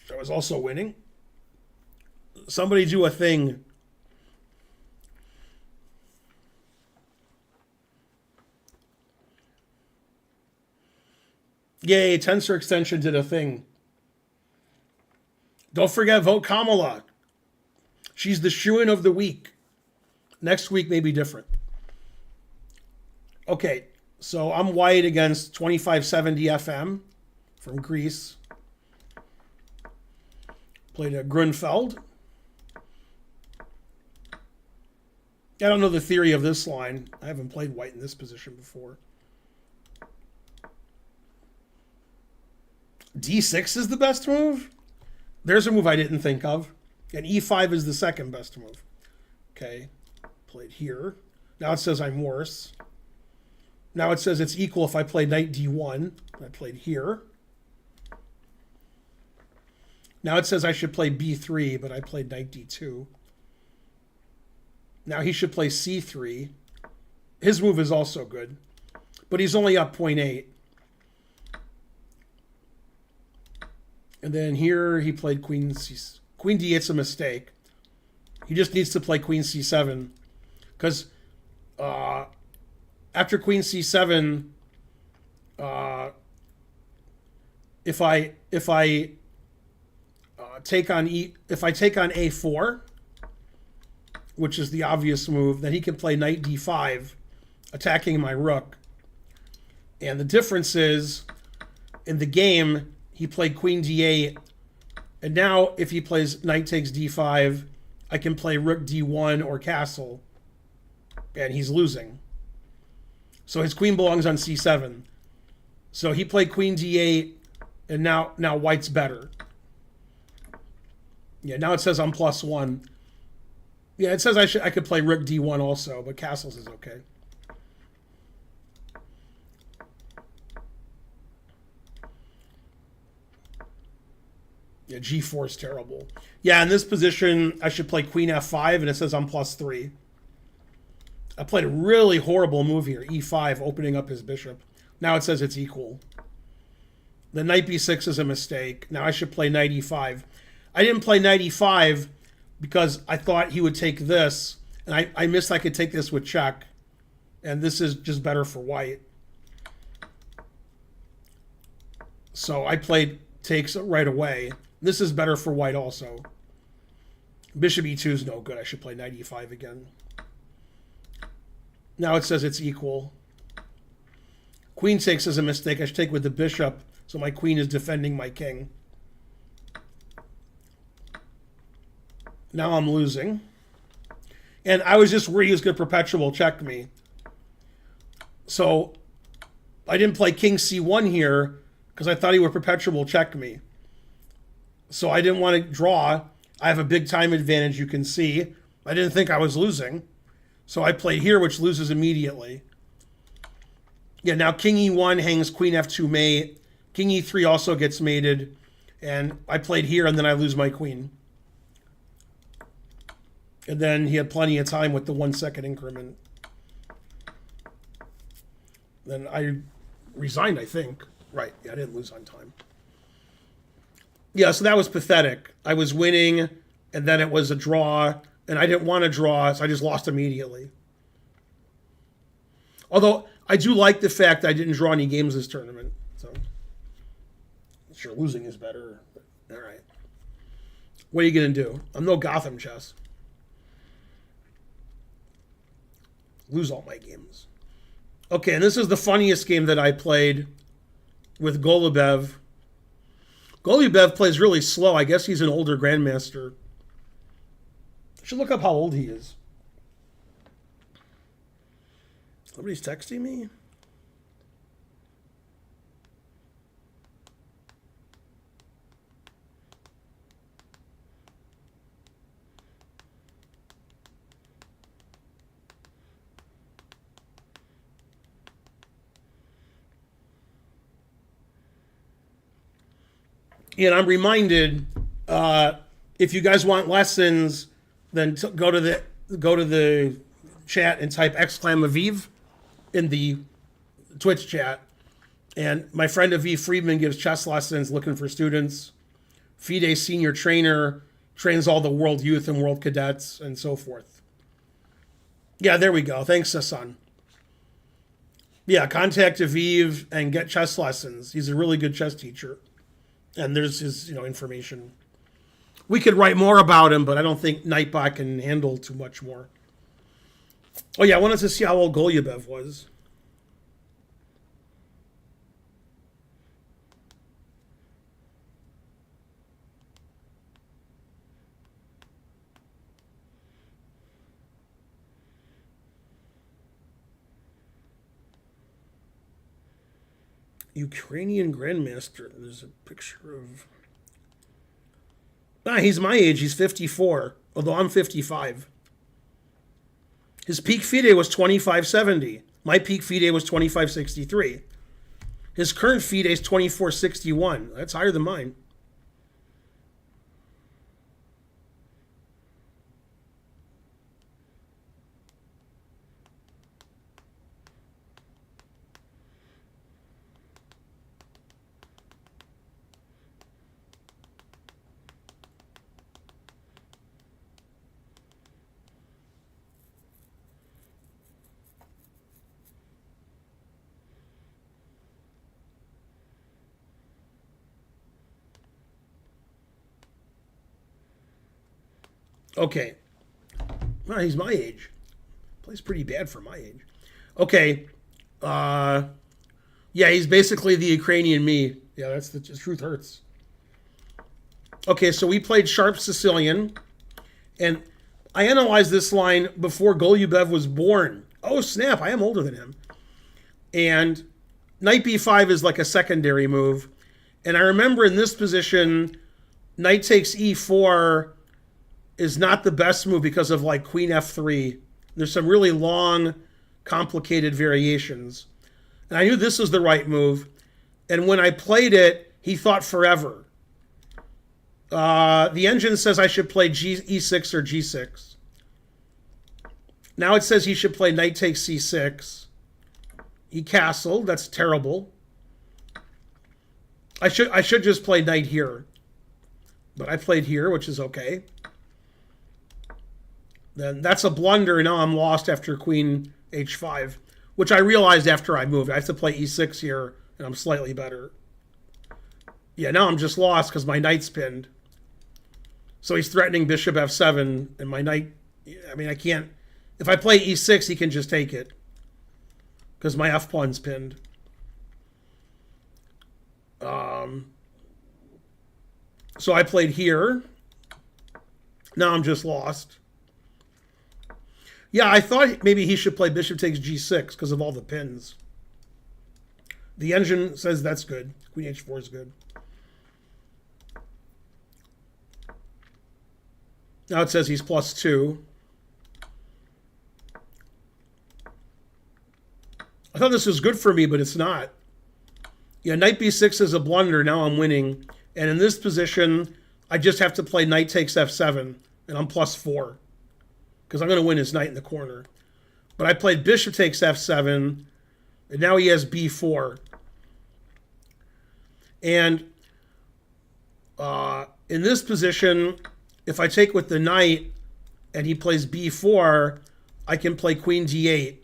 I was also winning. Somebody do a thing. Yay, Tensor Extension did a thing. Don't forget, vote Kamala. She's the shoo-in of the week. Next week may be different. Okay, so I'm white against 2570 FM from Greece. Played a Grunfeld. I don't know the theory of this line. I haven't played white in this position before. D6 is the best move? There's a move I didn't think of. And E5 is the second best move. Okay, played here. Now it says I'm worse. Now it says it's equal if I play knight D1. I played here. Now it says I should play B3, but I played knight D2. Now he should play C3. His move is also good. but he's only up 0.8. And then here he played queen d8's a mistake. He just needs to play queen c7 because after queen c7, if I take on a4, which is the obvious move, then he can play knight d5, attacking my rook. And the difference is, in the game, he played queen d8, and now if he plays knight takes d5, I can play rook d1 or castle, and he's losing. So his queen belongs on c7. So he played queen d8, and now white's better. Yeah, now it says I'm +1. Yeah, it says I could play rook d1 also, but castles is okay. Yeah, g4 is terrible. Yeah, in this position, I should play queen f5, and it says I'm +3. I played a really horrible move here, e5, opening up his bishop. Now it says it's equal. The knight b6 is a mistake. Now I should play knight e5. I didn't play knight e5 because I thought he would take this, and I missed I could take this with check, and this is just better for white. So I played takes right away. This is better for white also. Bishop e2 is no good. I should play knight e5 again. Now it says it's equal. Queen takes is a mistake. I should take with the bishop, so my queen is defending my king. Now I'm losing. And I was just worried he was going to perpetual check me. So I didn't play king c1 here because I thought he would perpetual check me. So I didn't want to draw. I have a big time advantage, you can see. I didn't think I was losing. So I played here, which loses immediately. Yeah, now king e1 hangs queen f2 mate. King e3 also gets mated. And I played here, and then I lose my queen. And then he had plenty of time with the 1 second increment. Then I resigned, I think. Right, yeah, I didn't lose on time. Yeah, so that was pathetic. I was winning, and then it was a draw, and I didn't want to draw, so I just lost immediately. Although, I do like the fact that I didn't draw any games this tournament. So, sure, losing is better. But, all right. What are you going to do? I'm no Gotham chess. Lose all my games. Okay, and this is the funniest game that I played with Golubev. Golubev plays really slow. I guess he's an older grandmaster. I should look up how old he is. Somebody's texting me? And I'm reminded, if you guys want lessons, then go to the chat and type !Aviv in the Twitch chat. And my friend Aviv Friedman gives chess lessons looking for students. FIDE senior trainer, trains all the world youth and world cadets and so forth. Yeah, there we go. Thanks, Sasan. Yeah, contact Aviv and get chess lessons. He's a really good chess teacher. And there's his, information. We could write more about him, but I don't think Nightbot can handle too much more. Oh yeah, I wanted to see how old Golubev was. Ukrainian Grandmaster. There's a picture of... he's my age. He's 54, although I'm 55. His peak FIDE was 2570. My peak FIDE was 2563. His current FIDE is 2461. That's higher than mine. Okay. Well, he's my age. Plays pretty bad for my age. Okay. Yeah, he's basically the Ukrainian me. Yeah, that's the truth hurts. Okay, so we played Sharp Sicilian, and I analyzed this line before Golubev was born. Oh, snap, I am older than him. And knight b5 is like a secondary move. And I remember in this position, knight takes e4 is not the best move because of like queen f3. There's some really long, complicated variations. And I knew this was the right move. And when I played it, he thought forever. The engine says I should play e6 or g6. Now it says he should play knight takes c6. He castled. That's terrible. I should just play knight here. But I played here, which is okay. Then that's a blunder. Now I'm lost after queen h5, which I realized after I moved. I have to play e6 here, and I'm slightly better. Yeah, now I'm just lost because my knight's pinned. So he's threatening bishop f7, and my knight... I mean, I can't... If I play e6, he can just take it. Because my f-pawn's pinned. So I played here. Now I'm just lost. Yeah, I thought maybe he should play bishop takes g6 because of all the pins. The engine says that's good. Queen h4 is good. Now it says he's +2. I thought this was good for me, but it's not. Yeah, knight b6 is a blunder. Now I'm winning. And in this position, I just have to play knight takes f7, and I'm +4. Because I'm going to win his knight in the corner. But I played bishop takes f7, and now he has b4. And in this position, if I take with the knight and he plays b4, I can play queen d8.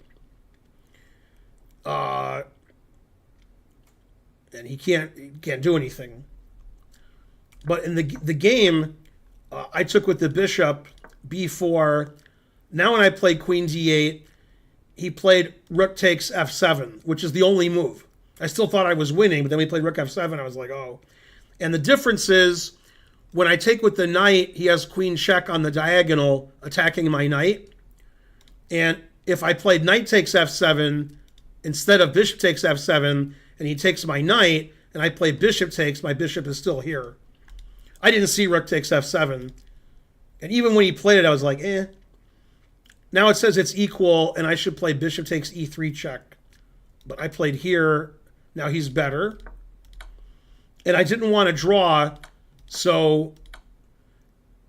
And he can't do anything. But in the game, I took with the bishop b4. Now when I played queen d8, he played rook takes f7, which is the only move. I still thought I was winning, but then we played rook f7. I was like, oh. And the difference is, when I take with the knight, he has queen check on the diagonal, attacking my knight. And if I played knight takes f7 instead of bishop takes f7, and he takes my knight, and I play bishop takes, my bishop is still here. I didn't see rook takes f7. And even when he played it, I was like, eh. Now it says it's equal, and I should play bishop takes e3 check. But I played here. Now he's better. And I didn't want to draw, so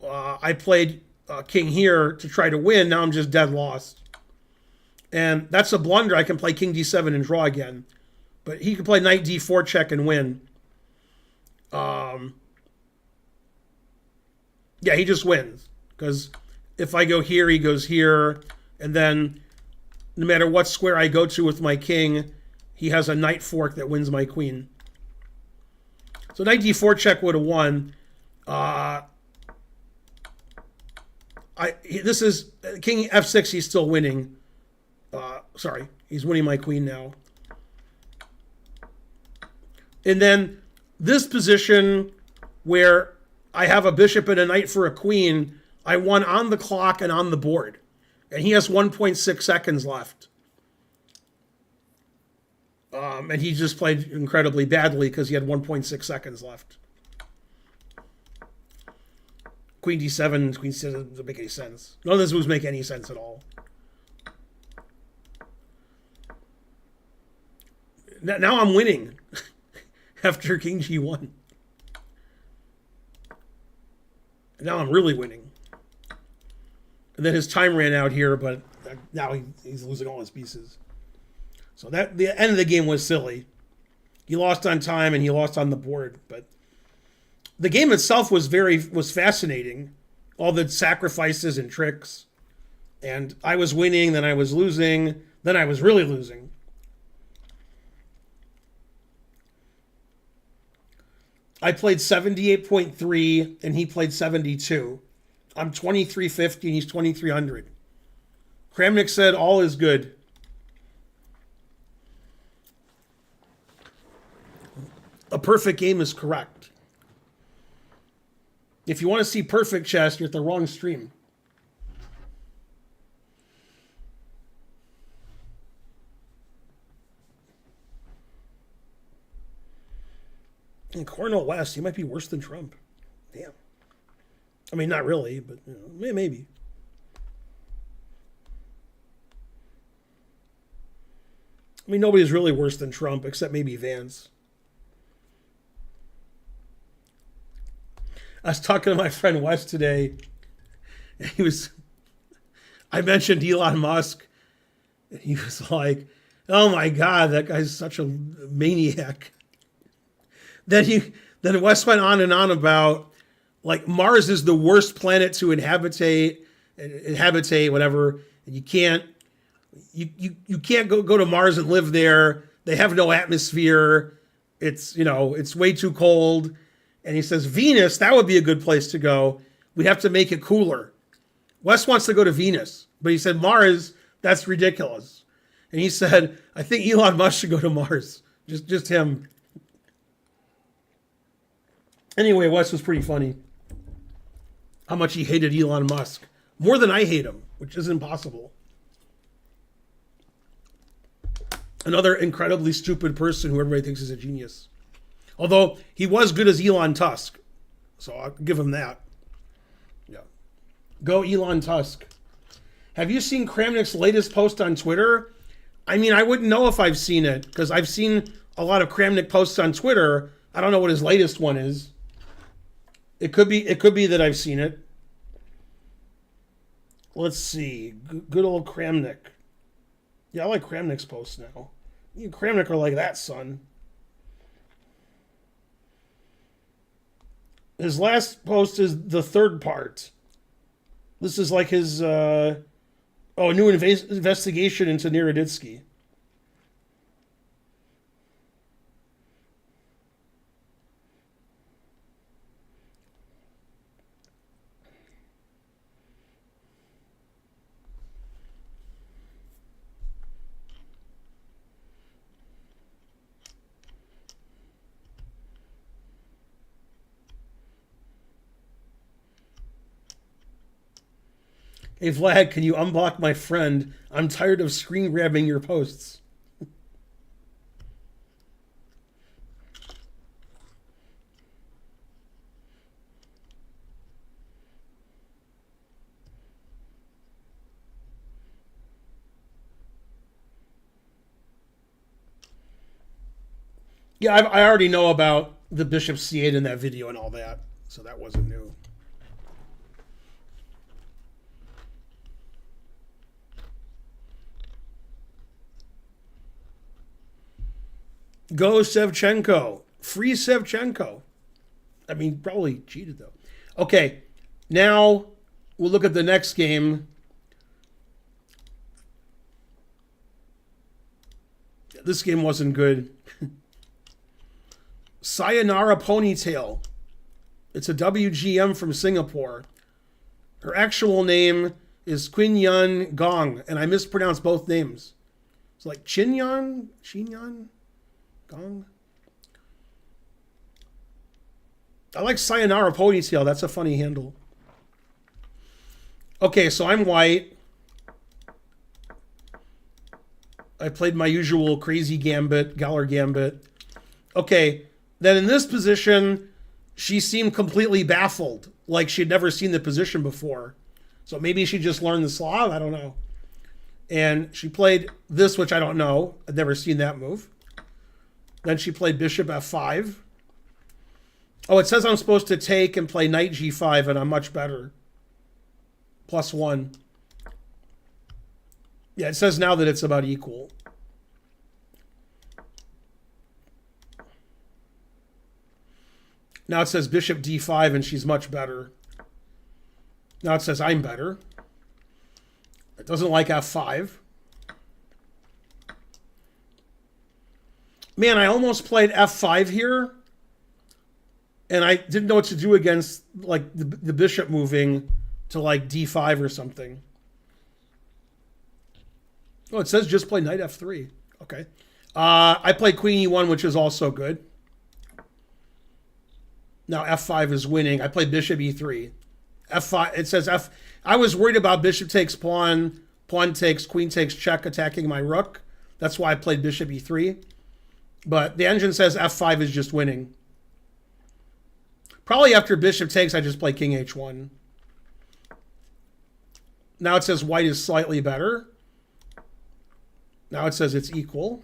I played king here to try to win. Now I'm just dead lost. And that's a blunder. I can play king d7 and draw again. But he can play knight d4 check and win. Yeah, he just wins. Because if I go here, he goes here. And then no matter what square I go to with my king, he has a knight fork that wins my queen. So knight d4 check would have won. This is king f6. He's still winning. Sorry, he's winning my queen now. And then this position where I have a bishop and a knight for a queen, I won on the clock and on the board. And he has 1.6 seconds left. And he just played incredibly badly because he had 1.6 seconds left. Queen d7, queen c7 doesn't make any sense. None of those moves make any sense at all. Now I'm winning after king g1. Now I'm really winning. And then his time ran out here, but now he's losing all his pieces. So that the end of the game was silly. He lost on time and he lost on the board, but the game itself was fascinating. All the sacrifices and tricks. And I was winning, then I was losing, then I was really losing. I played 78.3 and he played 72. I'm 2350 and he's 2300. Kramnik said all is good. A perfect game is correct. If you want to see perfect chess, you're at the wrong stream. And Cornel West, he might be worse than Trump. Damn. I mean, not really, but maybe. I mean, nobody's really worse than Trump, except maybe Vance. I was talking to my friend Wes today, and I mentioned Elon Musk, and he was like, oh my God, that guy's such a maniac. Then Wes went on and on about, like, Mars is the worst planet to inhabit, whatever, and you can't go to Mars and live there. They have no atmosphere. It's way too cold. And he says, Venus, that would be a good place to go. We'd have to make it cooler. Wes wants to go to Venus, but he said, Mars, that's ridiculous. And he said, I think Elon Musk should go to Mars. Just him. Anyway, Wes was pretty funny. How much he hated Elon Musk. More than I hate him, which is impossible. Another incredibly stupid person who everybody thinks is a genius. Although he was good as Elon Tusk. So I'll give him that. Yeah. Go Elon Tusk. Have you seen Kramnik's latest post on Twitter? I mean, I wouldn't know if I've seen it, because I've seen a lot of Kramnik posts on Twitter. I don't know what his latest one is. It could be that I've seen it. Let's see. Good old Kramnik. Yeah, I like Kramnik's posts now. You Kramnik are like that, son. His last post is the third part. This is like his new investigation into Naroditsky. Hey Vlad, can you unblock my friend? I'm tired of screen grabbing your posts. Yeah, I already know about the Bishop C8 in that video and all that, so that wasn't new. Go Sevchenko. Free Sevchenko. I mean, probably cheated, though. Okay, now we'll look at the next game. This game wasn't good. Sayonara Ponytail. It's a WGM from Singapore. Her actual name is Quinyan Gong, and I mispronounced both names. It's like Chinyan? Gong? I like Sayonara Ponytail. That's a funny handle. Okay, so I'm white. I played my usual crazy gambit, Galler gambit. Okay, then in this position, she seemed completely baffled, like she'd never seen the position before. So maybe she just learned the Slav, I don't know. And she played this, which I don't know. I've never seen that move. Then she played bishop f5. Oh, it says I'm supposed to take and play knight g5, and I'm much better. +1. Yeah, it says now that it's about equal. Now it says bishop d5, and she's much better. Now it says I'm better. It doesn't like f5. Man, I almost played f5 here, and I didn't know what to do against like the bishop moving to like d5 or something. Oh, it says just play knight f3. Okay. I played queen e1, which is also good. Now f5 is winning. I played bishop e3. f5, it says f. I was worried about bishop takes pawn, pawn takes, queen takes check, attacking my rook. That's why I played bishop e3. But the engine says f5 is just winning. Probably after bishop takes, I just play king h1. Now it says white is slightly better. Now it says it's equal.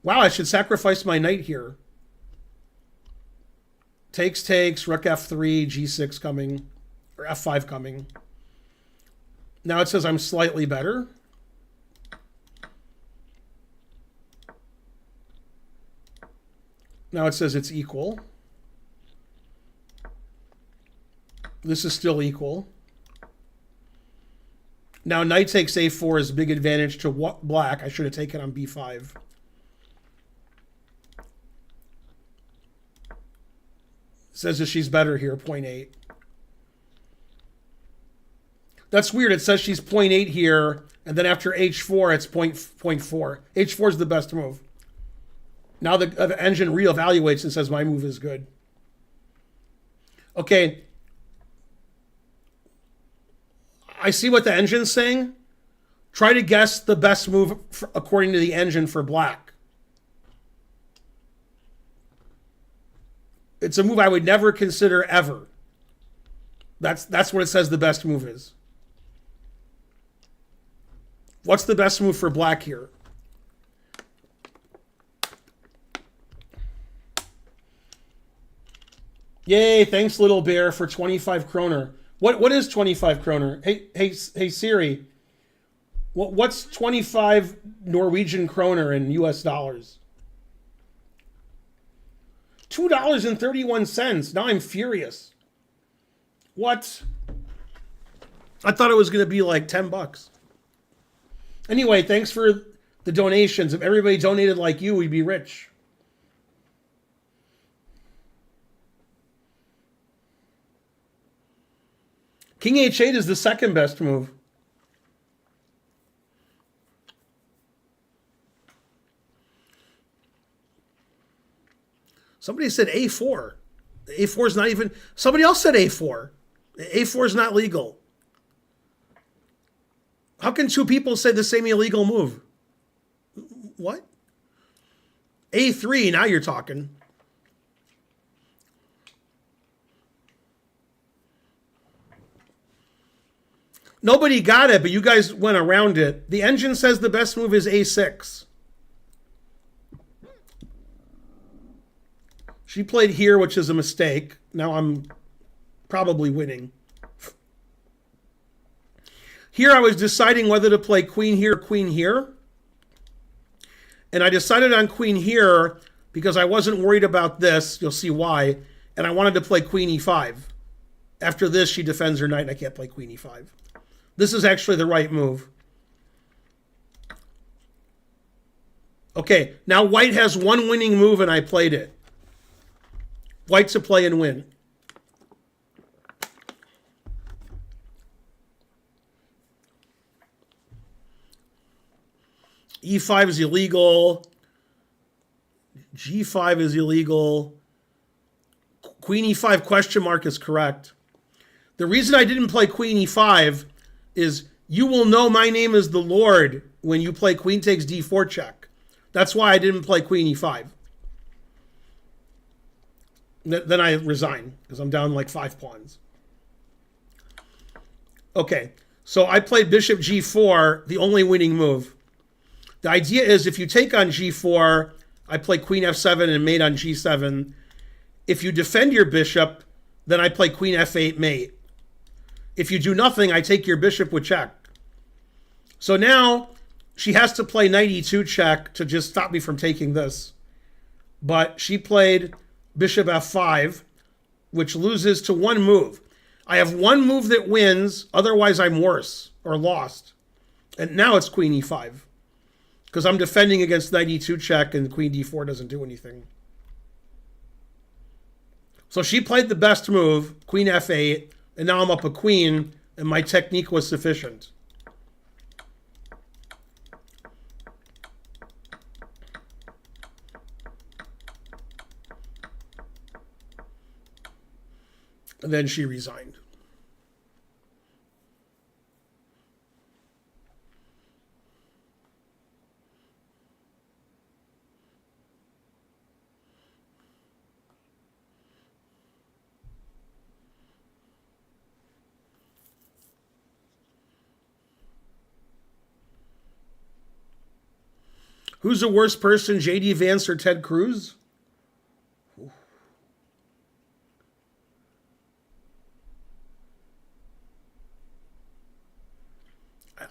Wow, I should sacrifice my knight here. Takes, takes, rook f3, g6 coming, or f5 coming. Now it says I'm slightly better. Now it says it's equal. This is still equal. Now knight takes a4 is a big advantage to black. I should have taken on b5. Says that she's better here, 0.8. That's weird. It says she's 0.8 here, and then after h4, it's 0.4. h4 is the best move. Now the engine reevaluates and says my move is good. Okay. I see what the engine's saying. Try to guess the best move according to the engine for black. It's a move I would never consider ever. That's what it says the best move is. What's the best move for black here? Yay, thanks Little Bear for 25 kroner. What is 25 kroner? Hey Siri. What's 25 Norwegian kroner in US dollars? $2.31. Now I'm furious. What? I thought it was going to be like 10 bucks. Anyway, thanks for the donations. If everybody donated like you, we'd be rich. King h8 is the second best move. Somebody said a4. A4 is not even... Somebody else said a4. A4 is not legal. How can two people say the same illegal move? What? a3, now you're talking. Nobody got it, but you guys went around it. The engine says the best move is a6. She played here, which is a mistake. Now I'm probably winning. Here I was deciding whether to play queen here or queen here. And I decided on queen here because I wasn't worried about this. You'll see why. And I wanted to play queen e5. After this, she defends her knight, and I can't play queen e5. This is actually the right move. Okay, now white has one winning move, and I played it. White's a play and win. E5 is illegal. G5 is illegal. Queen e5 question mark is correct. The reason I didn't play queen e5 is you will know my name is the Lord when you play queen takes d4 check. That's why I didn't play queen e5. Then I resign because I'm down like 5 pawns. Okay, so I played bishop g4, the only winning move. The idea is if you take on g4, I play queen f7 and mate on g7. If you defend your bishop, then I play queen f8 mate. If you do nothing, I take your bishop with check. So now she has to play knight e2 check to just stop me from taking this. But she played bishop f5, which loses to one move. I have one move that wins, otherwise I'm worse or lost. And now it's queen e5. Because I'm defending against knight e2 check and queen d4 doesn't do anything. So she played the best move, queen f8, And now I'm up a queen, and my technique was sufficient. And then she resigned. Who's the worst person, J.D. Vance or Ted Cruz?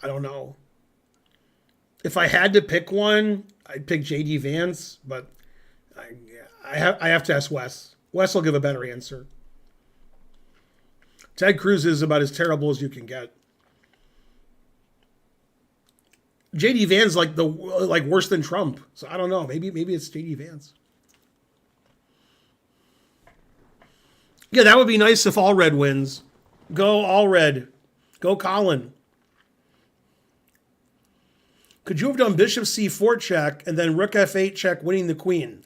I don't know. If I had to pick one, I'd pick J.D. Vance, but I have to ask Wes. Wes will give a better answer. Ted Cruz is about as terrible as you can get. J.D. Vance like worse than Trump. So I don't know. Maybe it's J.D. Vance. Yeah, that would be nice if all red wins. Go all red. Go Colin. Could you have done bishop c4 check and then rook f8 check, winning the queen?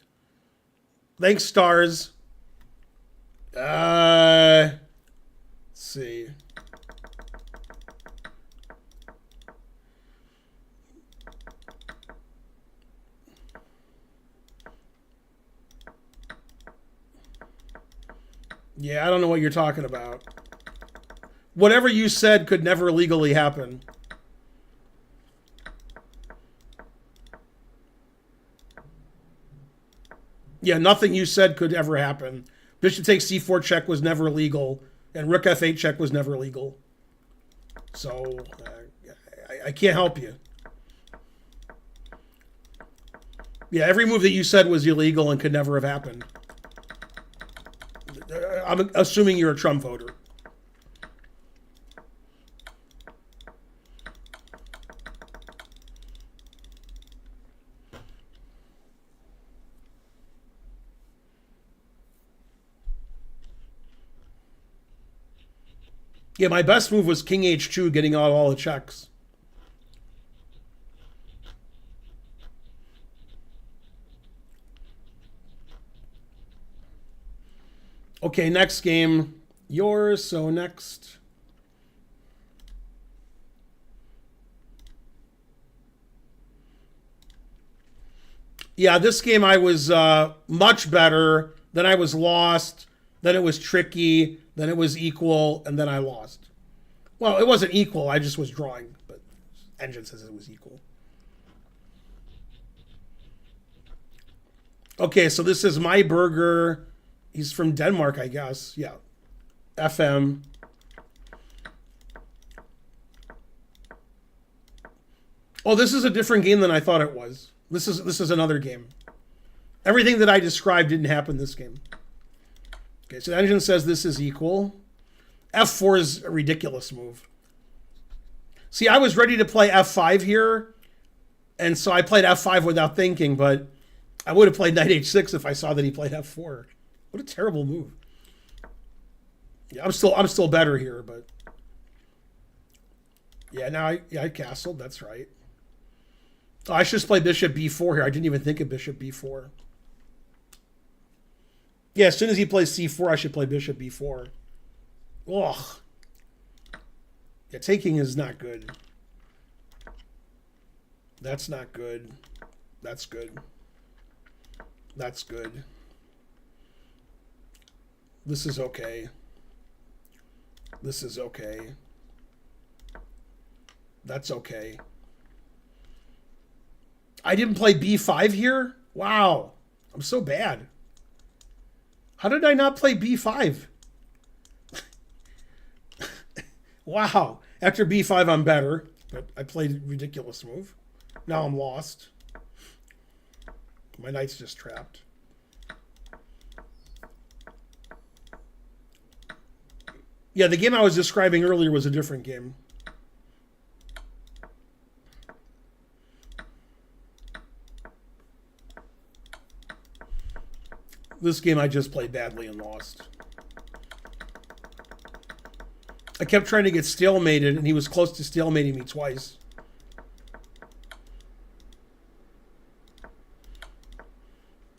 Thanks, stars. Let's see. Yeah, I don't know what you're talking about. Whatever you said could never legally happen. Yeah, nothing you said could ever happen. Bishop takes c4 check was never legal, and rook f8 check was never legal. So, I can't help you. Yeah, every move that you said was illegal and could never have happened. I'm assuming you're a Trump voter. Yeah, my best move was king h2, getting out all the checks. Okay, next game. Yours, so next. Yeah, this game I was much better. Then I was lost. Then it was tricky. Then it was equal. And then I lost. Well, it wasn't equal. I just was drawing. But Engine says it was equal. Okay, so this is My Burger. He's from Denmark, I guess. Yeah. FM. Oh, this is a different game than I thought it was. This is another game. Everything that I described didn't happen this game. Okay, so the Engine says this is equal. F4 is a ridiculous move. See, I was ready to play F5 here, and so I played F5 without thinking, but I would have played knight h6 if I saw that he played F4. What a terrible move. Yeah, I'm still better here, but yeah, now I castled. That's right. Oh, I should just play bishop b4 here. I didn't even think of bishop b4. Yeah, as soon as he plays c4, I should play bishop b4. Ugh. Yeah, taking is not good. That's not good. That's good. That's good. This is okay. This is okay. That's okay. I didn't play b5 here? Wow. I'm so bad. How did I not play b5? Wow. After b5, I'm better. But I played a ridiculous move. Now I'm lost. My knight's just trapped. Yeah, the game I was describing earlier was a different game. This game I just played badly and lost. I kept trying to get stalemated, and he was close to stalemating me twice.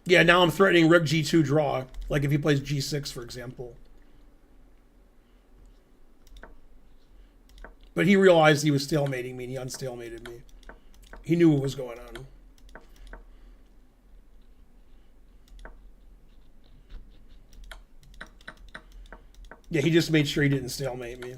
Yeah, now I'm threatening rook g2 draw, like if he plays g6, for example. But he realized he was stalemating me, and he unstalemated me. He knew what was going on. Yeah, he just made sure he didn't stalemate me.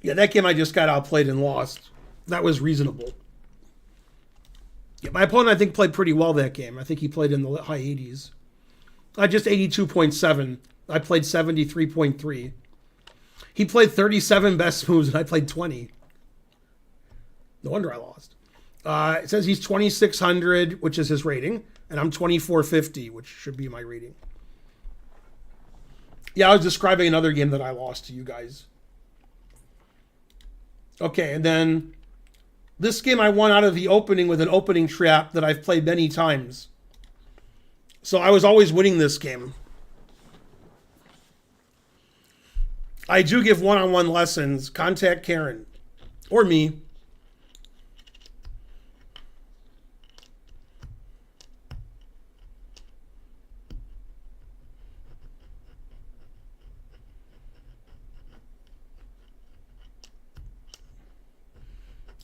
Yeah, that game I just got outplayed and lost. That was reasonable. Yeah, my opponent, I think, played pretty well that game. I think he played in the high 80s. I just 82.7. I played 73.3. He played 37 best moves, and I played 20. No wonder I lost. It says he's 2,600, which is his rating, and I'm 2,450, which should be my rating. Yeah, I was describing another game that I lost to you guys. Okay, and then this game I won out of the opening with an opening trap that I've played many times. So I was always winning this game. I do give one-on-one lessons. Contact Karen. Or me.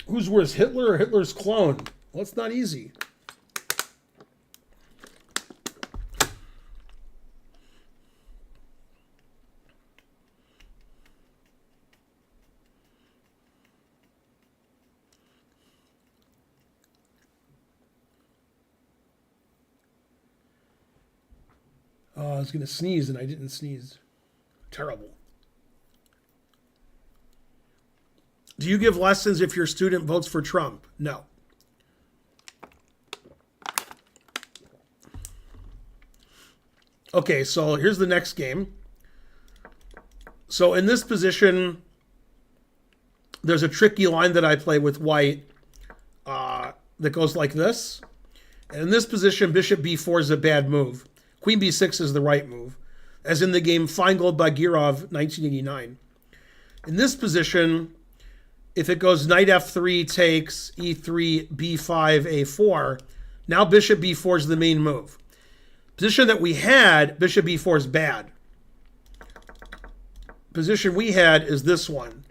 Who's worse, Hitler or Hitler's clone? Well, it's not easy. Oh, I was going to sneeze and I didn't sneeze. Terrible. Do you give lessons if your student votes for Trump? No. Okay, so here's the next game. So in this position, there's a tricky line that I play with white that goes like this. And in this position, bishop b4 is a bad move. Queen b6 is the right move, as in the game Feingold Bagirov, 1989. In this position, if it goes knight f3 takes e3, b5, a4, now bishop b4 is the main move. Position that we had, bishop b4 is bad. Position we had is this one.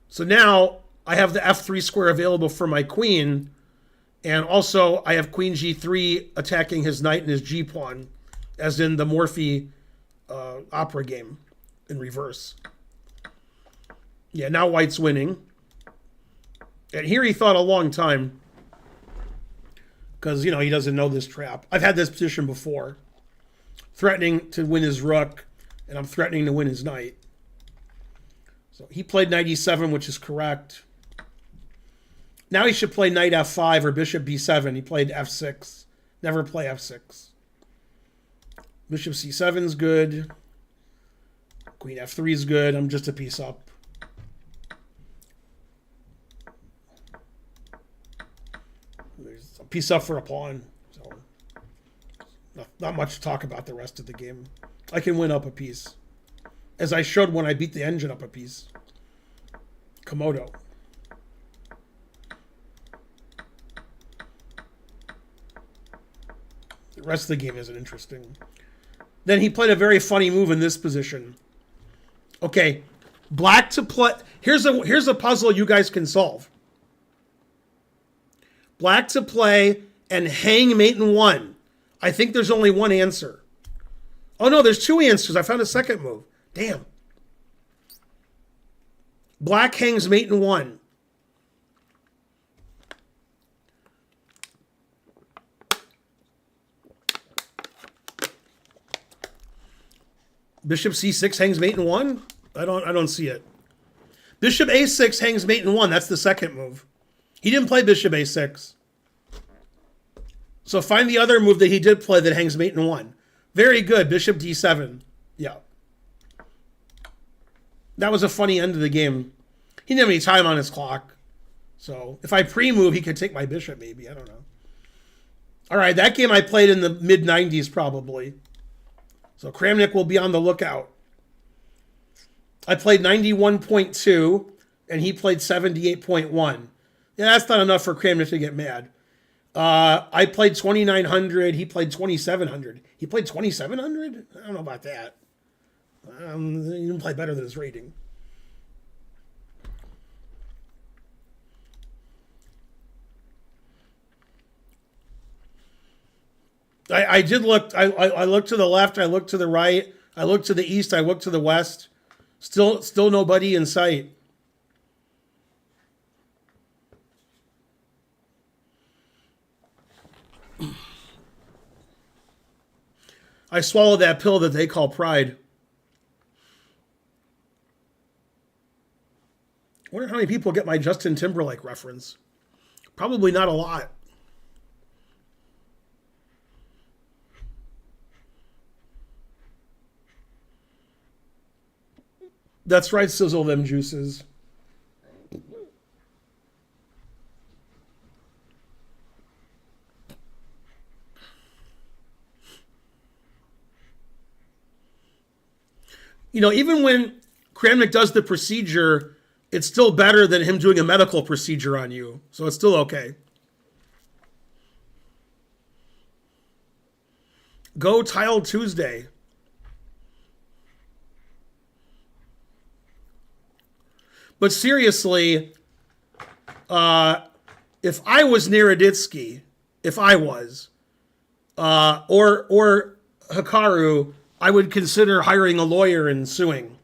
So now I have the f3 square available for my queen, and also I have queen g3 attacking his knight and his g-pawn, as in the Morphy opera game in reverse. Yeah, now white's winning. And here he thought a long time, because, you know, he doesn't know this trap. I've had this position before. Threatening to win his rook, and I'm threatening to win his knight. So he played knight e7, which is correct. Now he should play knight f5 or bishop b7. He played f6. Never play f6. Bishop c7 is good. Queen f3 is good. I'm just a piece up. There's a piece up for a pawn. So not much to talk about the rest of the game. I can win up a piece, as I showed when I beat the engine up a piece. Komodo. The rest of the game isn't interesting. Then he played a very funny move in this position. Okay, black to play. Here's a puzzle you guys can solve. Black to play and hang mate in one. I think there's only one answer. Oh no, there's two answers. I found a second move. Damn. Black hangs mate in one. Bishop c6 hangs mate in one? I don't see it. Bishop a6 hangs mate in one. That's the second move. He didn't play bishop a6. So find the other move that he did play that hangs mate in one. Very good. Bishop d7. Yeah. That was a funny end of the game. He didn't have any time on his clock. So if I pre-move, he could take my bishop maybe. I don't know. All right, that game I played in the mid 90s probably. So Kramnik will be on the lookout. I played 91.2 and he played 78.1. Yeah, that's not enough for Kramnik to get mad. I played 2,900. He played 2,700. He played 2,700? I don't know about that. He didn't play better than his rating. I did look. I looked to the left. I looked to the right. I looked to the east. I looked to the west. Still nobody in sight. I swallowed that pill that they call pride. I wonder how many people get my Justin Timberlake reference. Probably not a lot. That's right, sizzle them juices. You know, even when Kramnik does the procedure, it's still better than him doing a medical procedure on you. So it's still okay. Go Tile Tuesday. But seriously, if I was Naroditsky, if I was, or Hikaru, I would consider hiring a lawyer and suing.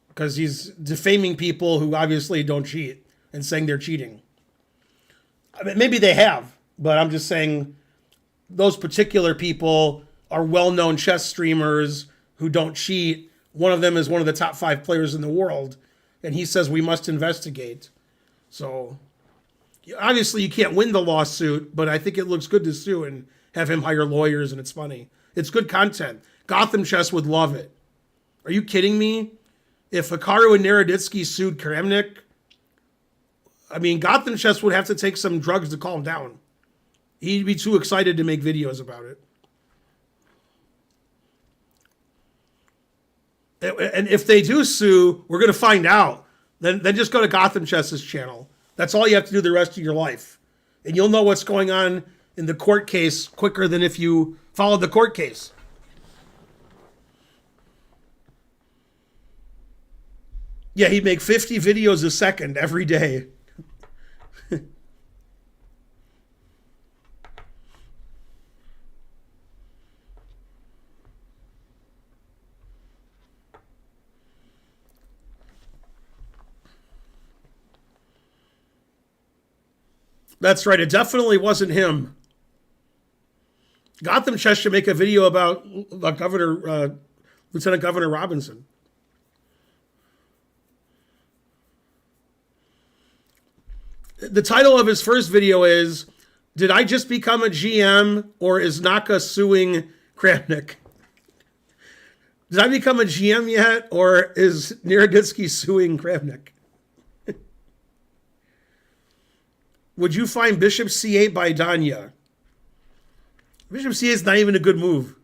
Because he's defaming people who obviously don't cheat and saying they're cheating. I mean, maybe they have, but I'm just saying those particular people are well-known chess streamers who don't cheat. One of them is one of the top 5 players in the world, and he says we must investigate. So obviously you can't win the lawsuit, but I think it looks good to sue and have him hire lawyers, and it's funny. It's good content. Gotham Chess would love it. Are you kidding me? If Hikaru and Naroditsky sued Kramnik, I mean, Gotham Chess would have to take some drugs to calm down. He'd be too excited to make videos about it. And if they do sue, we're going to find out. Then just go to Gotham Chess's channel. That's all you have to do the rest of your life. And you'll know what's going on in the court case quicker than if you followed the court case. Yeah, he'd make 50 videos a second every day. That's right. It definitely wasn't him. Gotham Chess should make a video about Lieutenant Governor Robinson. The title of his first video is, "Did I just become a GM, or is Naka suing Kramnik?" Did I become a GM yet, or is Naroditsky suing Kramnik? Would you find Bishop C8 by Danya? Bishop C8 is not even a good move.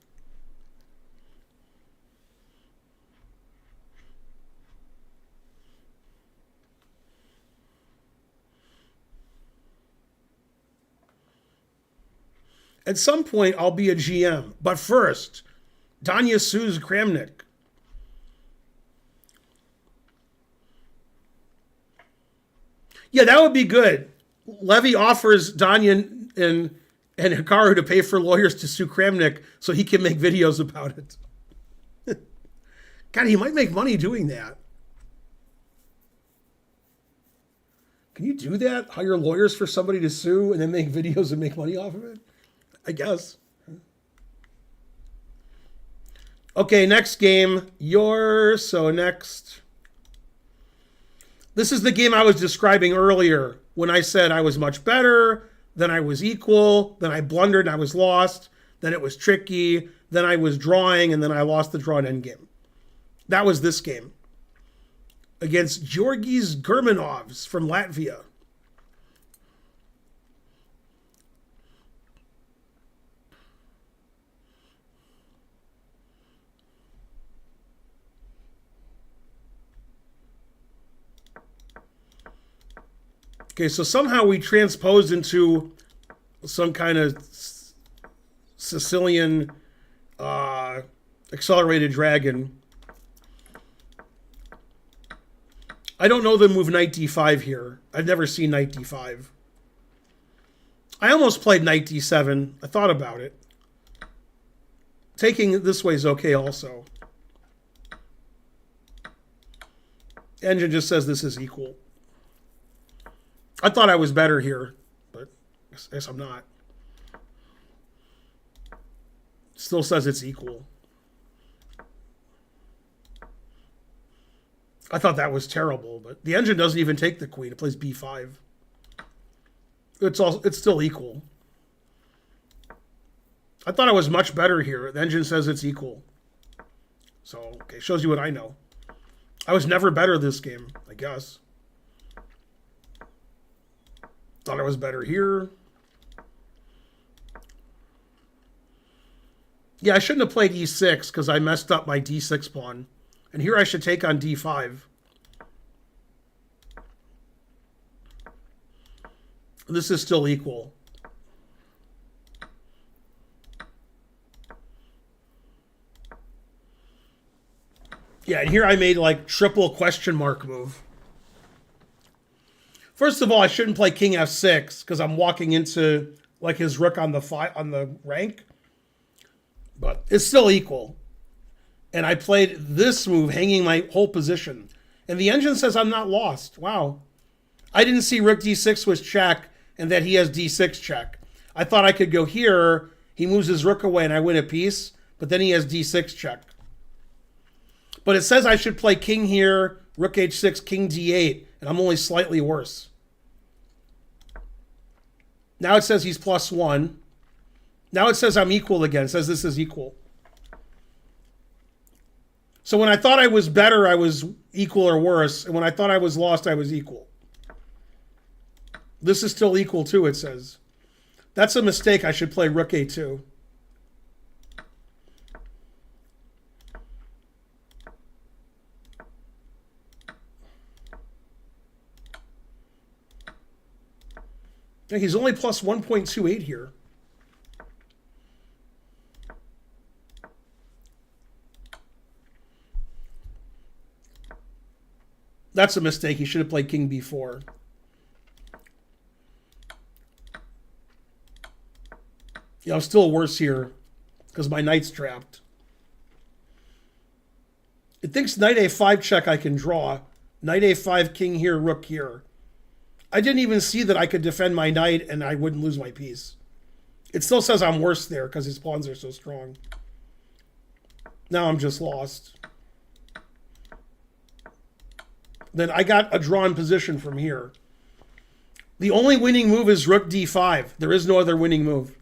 At some point, I'll be a GM. But first, Danya sues Kramnik. Yeah, that would be good. Levy offers Danya and Hikaru to pay for lawyers to sue Kramnik so he can make videos about it. God, he might make money doing that. Can you do that? Hire lawyers for somebody to sue and then make videos and make money off of it? I guess. Okay, next game. So next. This is the game I was describing earlier when I said I was much better, then I was equal, then I blundered and I was lost, then it was tricky, then I was drawing, and then I lost the draw and endgame. That was this game. Against Georgis Germanovs from Latvia. Okay, so somehow we transposed into some kind of Sicilian accelerated dragon. I don't know the move knight d5 here. I've never seen knight d5. I almost played knight d7. I thought about it. Taking it this way is okay also. Engine just says this is equal. I thought I was better here, but I guess I'm not. Still says it's equal. I thought that was terrible, but the engine doesn't even take the queen. It plays b5. It's still equal. I thought I was much better here. The engine says it's equal. So, okay, shows you what I know. I was never better this game, I guess. Thought I was better here. Yeah, I shouldn't have played e6 because I messed up my d6 pawn. And here I should take on d5. This is still equal. Yeah, and here I made like triple question mark move. First of all, I shouldn't play king f6 because I'm walking into like his rook on the rank. But it's still equal. And I played this move, hanging my whole position. And the engine says I'm not lost. Wow. I didn't see rook d6 was check and that he has d6 check. I thought I could go here. He moves his rook away and I win a piece. But then he has d6 check. But it says I should play king here, rook h6, king d8, and I'm only slightly worse. Now it says he's +1. Now it says I'm equal again. It says this is equal. So when I thought I was better, I was equal or worse. And when I thought I was lost, I was equal. This is still equal too, it says. That's a mistake. I should play rook a2. He's only plus 1.28 here. That's a mistake. He should have played king b4. Yeah, I'm still worse here because my knight's trapped. It thinks knight a5 check I can draw. Knight a5, king here, rook here. I didn't even see that I could defend my knight and I wouldn't lose my piece. It still says I'm worse there because his pawns are so strong. Now I'm just lost. Then I got a drawn position from here. The only winning move is rook d5. There is no other winning move.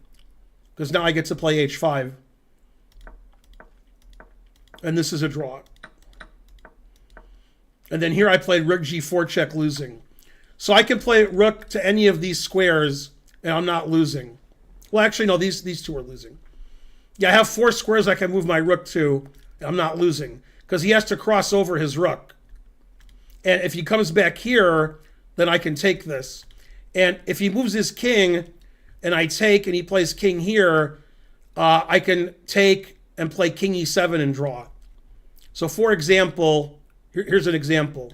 Because now I get to play h5. And this is a draw. And then here I played rook g4 check, losing. So I can play rook to any of these squares, and I'm not losing. Well, actually, no, these two are losing. Yeah, I have 4 squares I can move my rook to, and I'm not losing. Because he has to cross over his rook. And if he comes back here, then I can take this. And if he moves his king, and I take, and he plays king here, I can take and play king e7 and draw. So for example, here's an example.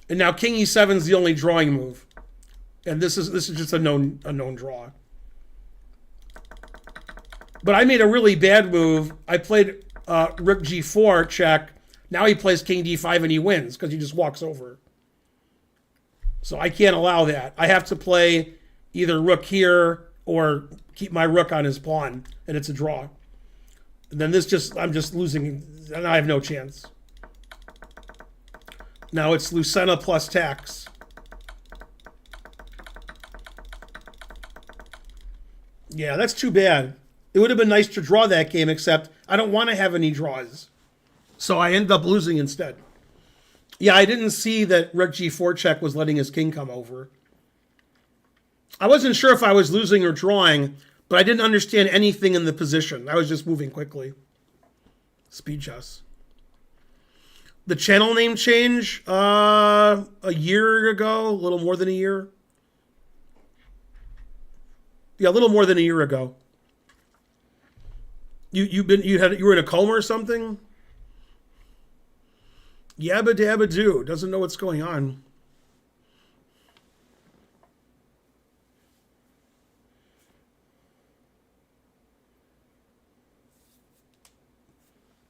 And now king e7 is the only drawing move. And this is just a known draw. But I made a really bad move. I played rook g4 check. Now he plays king d5 and he wins because he just walks over. So I can't allow that. I have to play either rook here or keep my rook on his pawn, and it's a draw. And then I'm just losing, and I have no chance. Now it's Lucena plus tax. Yeah, that's too bad. It would have been nice to draw that game, except I don't want to have any draws. So I ended up losing instead. Yeah, I didn't see that rook g4 check was letting his king come over. I wasn't sure if I was losing or drawing, but I didn't understand anything in the position. I was just moving quickly. Speed chess. The channel name change a year ago, a little more than a year. Yeah, a little more than a year ago. You were in a coma or something? Yabba dabba do. Doesn't know what's going on.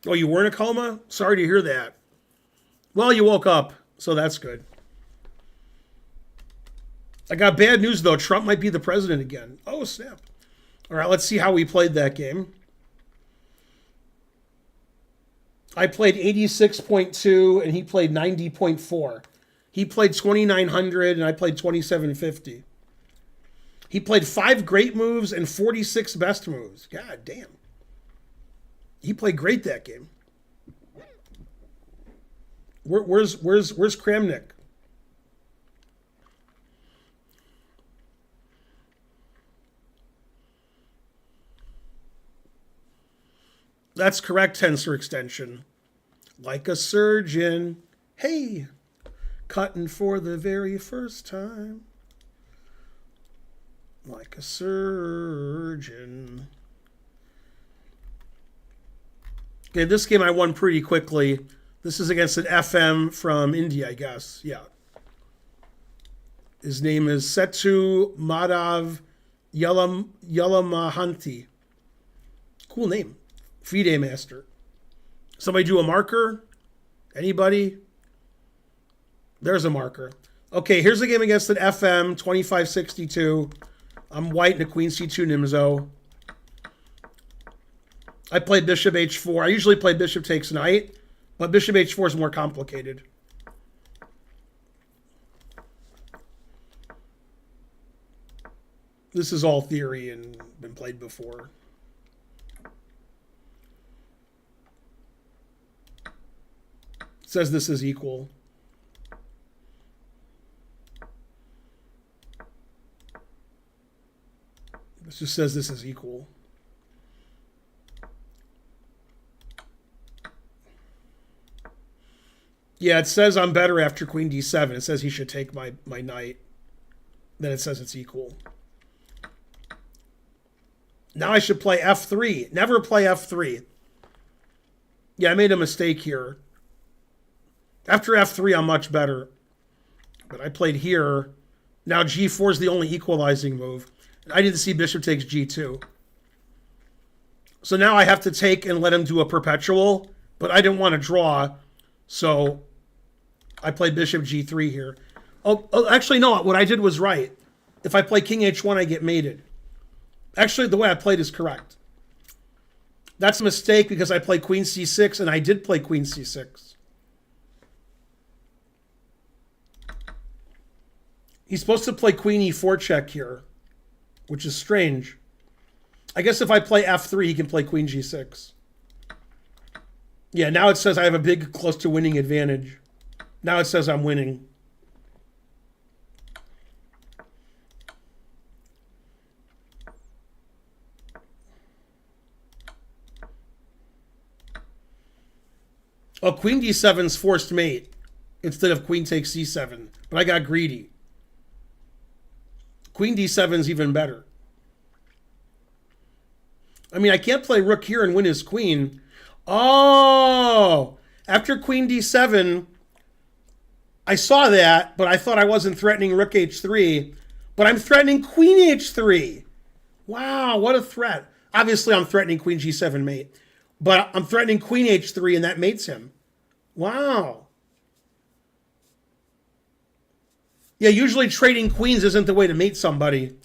Oh, you were in a coma? Sorry to hear that. Well, you woke up, so that's good. I got bad news, though. Trump might be the president again. Oh, snap. All right, let's see how we played that game. I played 86.2 and he played 90.4. He played 2900 and I played 2750. He played 5 great moves and 46 best moves. God damn. He played great that game. Where's Kramnik? That's correct, tensor extension. Like a surgeon. Hey, cutting for the very first time. Like a surgeon. Okay, this game I won pretty quickly. This is against an FM from India, I guess. Yeah. His name is Setu Madhav Yalamahanti. Cool name. FIDE master. Somebody do a marker? Anybody? There's a marker. Okay, here's a game against an FM 2562. I'm white in a queen c2 Nimzo. I played bishop h4. I usually play bishop takes knight, but bishop h4 is more complicated. This is all theory and been played before. It says this is equal. This just says this is equal. Yeah, it says I'm better after queen d7. It says he should take my knight. Then it says it's equal. Now I should play f3. Never play f3. Yeah, I made a mistake here. After f3, I'm much better. But I played here. Now g4 is the only equalizing move. I didn't see bishop takes g2. So now I have to take and let him do a perpetual. But I didn't want to draw. So I played bishop g3 here. Oh, actually, no. What I did was right. If I play king h1, I get mated. Actually, the way I played is correct. That's a mistake because I played queen c6, and I did play queen c6. He's supposed to play queen e4 check here, which is strange. I guess if I play f3, he can play queen g6. Yeah, now it says I have a big close to winning advantage. Now it says I'm winning. Oh, queen d7's forced mate instead of queen takes c7. But I got greedy. Queen d7's even better. I mean, I can't play rook here and win his queen. Oh, after queen d7, I saw that, but I thought I wasn't threatening rook h3. But I'm threatening queen h3. Wow, what a threat. Obviously, I'm threatening queen g7 mate. But I'm threatening queen h3, and that mates him. Wow. Yeah, usually trading queens isn't the way to mate somebody.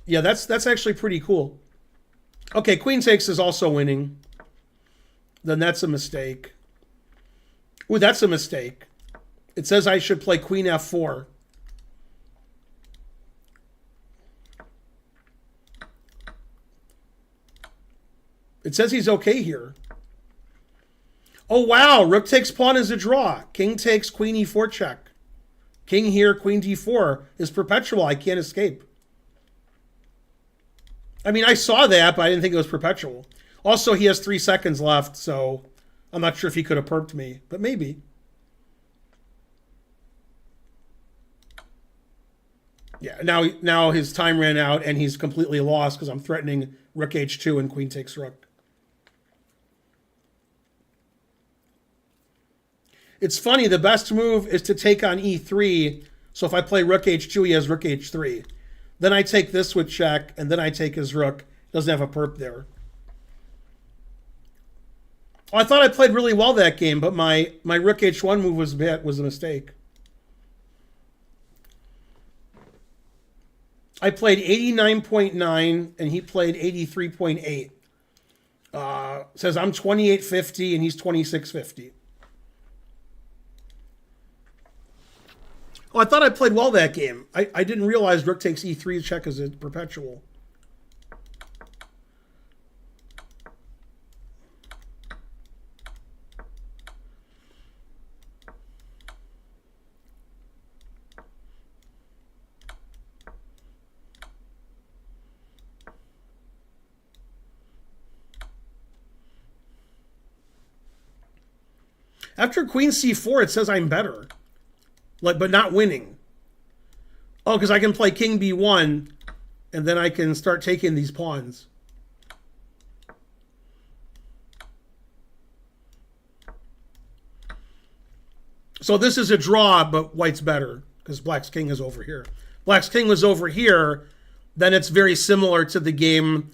Yeah, that's actually pretty cool. Okay, queen takes is also winning. Then that's a mistake. Ooh, that's a mistake. It says I should play queen f4. It says he's okay here. Oh, wow. Rook takes pawn is a draw. King takes queen e4 check. King here, queen d4 is perpetual. I can't escape. I mean, I saw that, but I didn't think it was perpetual. Also, he has 3 seconds left, so I'm not sure if he could have perped me, but maybe. Yeah, now his time ran out and he's completely lost because I'm threatening rook h2 and queen takes rook. It's funny, the best move is to take on e3. So if I play rook h2, he has rook h3. Then I take this with check, and then I take his rook. Doesn't have a perp there. Oh, I thought I played really well that game, but my rook h1 move was a mistake. I played 89.9 and he played 83.8. Says I'm 28.50 and he's 26.50. Oh, I thought I played well that game. I didn't realize rook takes e3 check as a perpetual. After queen c4, it says I'm better, but not winning. Oh, because I can play king b1, and then I can start taking these pawns. So this is a draw, but white's better, because black's king is over here. Black's king was over here, then it's very similar to the game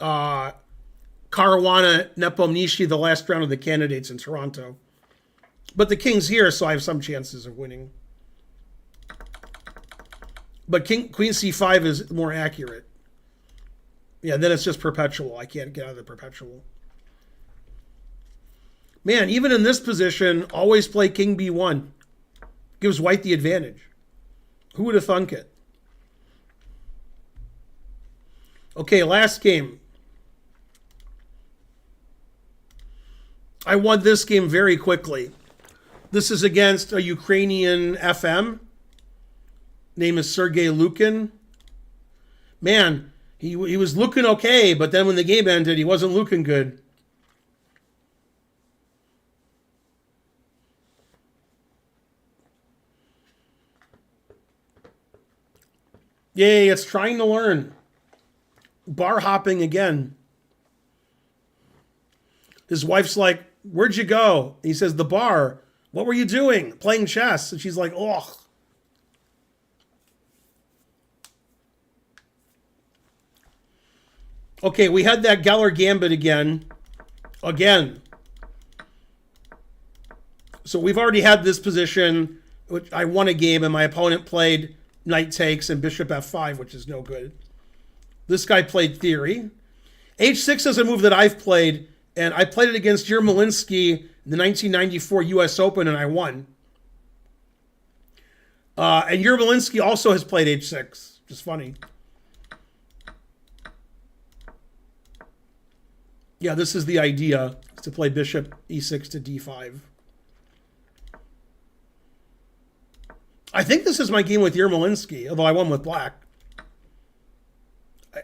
Caruana Nepomniachtchi, the last round of the candidates in Toronto. But the king's here, so I have some chances of winning. But queen c5 is more accurate. Yeah, then it's just perpetual. I can't get out of the perpetual. Man, even in this position, always play king b1. Gives white the advantage. Who would have thunk it? Okay, last game. I won this game very quickly. This is against a Ukrainian FM. Name is Sergei Lukin. Man, he was looking okay, but then when the game ended, he wasn't looking good. Yay, it's trying to learn. Bar hopping again. His wife's like, "Where'd you go?" He says, "The bar." "What were you doing?" "Playing chess." And she's like, "Ugh." Okay, we had that Geller Gambit again. So we've already had this position, which I won a game, and my opponent played knight takes and bishop f5, which is no good. This guy played theory. h6 is a move that I've played, and I played it against Yermolinsky in the 1994 US Open, and I won. And Yermolinsky also has played h6, which is funny. Yeah, this is the idea, to play bishop e6 to d5. I think this is my game with Yermolinsky, although I won with black.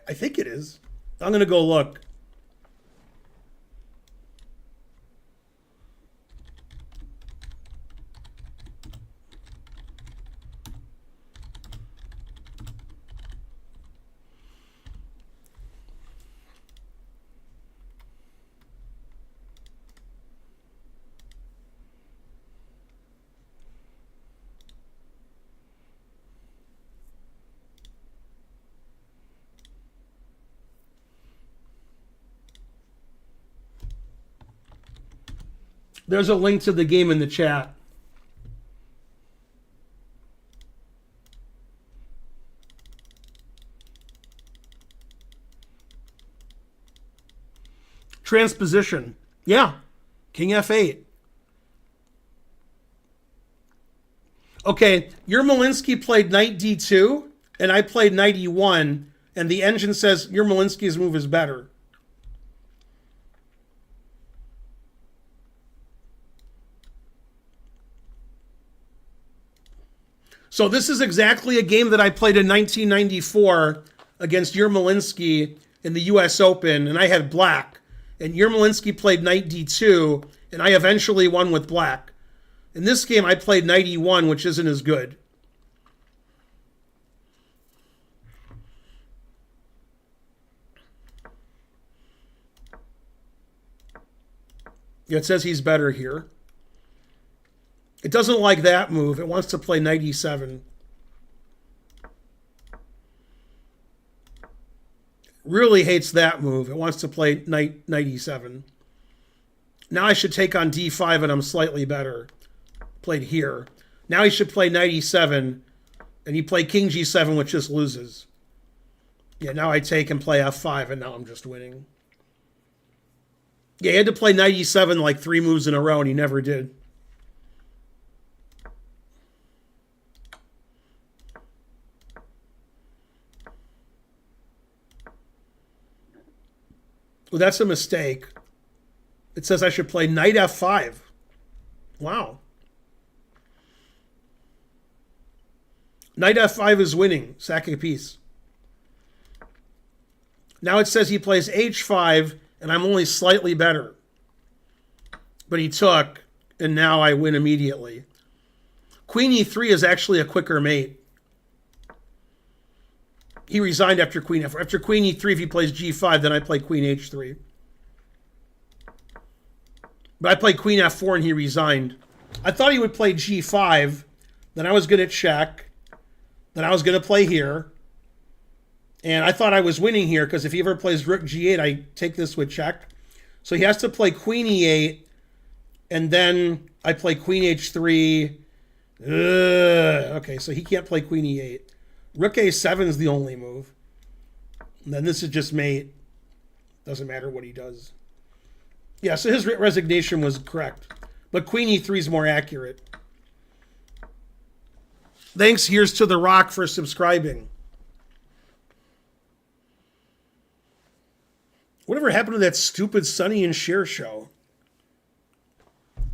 I think it is. I'm going to go look. There's a link to the game in the chat. Transposition. Yeah. King f8. Okay, Yermolinsky played knight d2, and I played knight e1, and the engine says Yermolinsky's move is better. So this is exactly a game that I played in 1994 against Yermolinsky in the US Open, and I had black. And Yermolinsky played knight d2, And I eventually won with black. In this game, I played knight e1, which isn't as good. Yeah, it says he's better here. It doesn't like that move. It wants to play knight e7. Really hates that move. It wants to play knight e7. Now I should take on d5 and I'm slightly better. Played here. Now he should play knight e7 and he played king g7, which just loses. Yeah, now I take and play f5 and now I'm just winning. Yeah, he had to play knight e7 like 3 moves in a row and he never did. Well, that's a mistake. It says I should play knight f5. Wow. Knight f5 is winning, sacking a piece. Now it says he plays h5, and I'm only slightly better. But he took, and now I win immediately. Queen e3 is actually a quicker mate. He resigned after queen f4. After queen e3, if he plays g5, then I play queen h3. But I played queen f4 and he resigned. I thought he would play g5. Then I was going to check. Then I was going to play here. And I thought I was winning here because if he ever plays rook g8, I take this with check. So he has to play queen e8. And then I play queen h3. Okay, so he can't play queen e8. Rook a7 is the only move. And then this is just mate. Doesn't matter what he does. Yeah, so his resignation was correct. But queen e3 is more accurate. Thanks, Here's to the Rock, for subscribing. Whatever happened to that stupid Sonny and Cher show?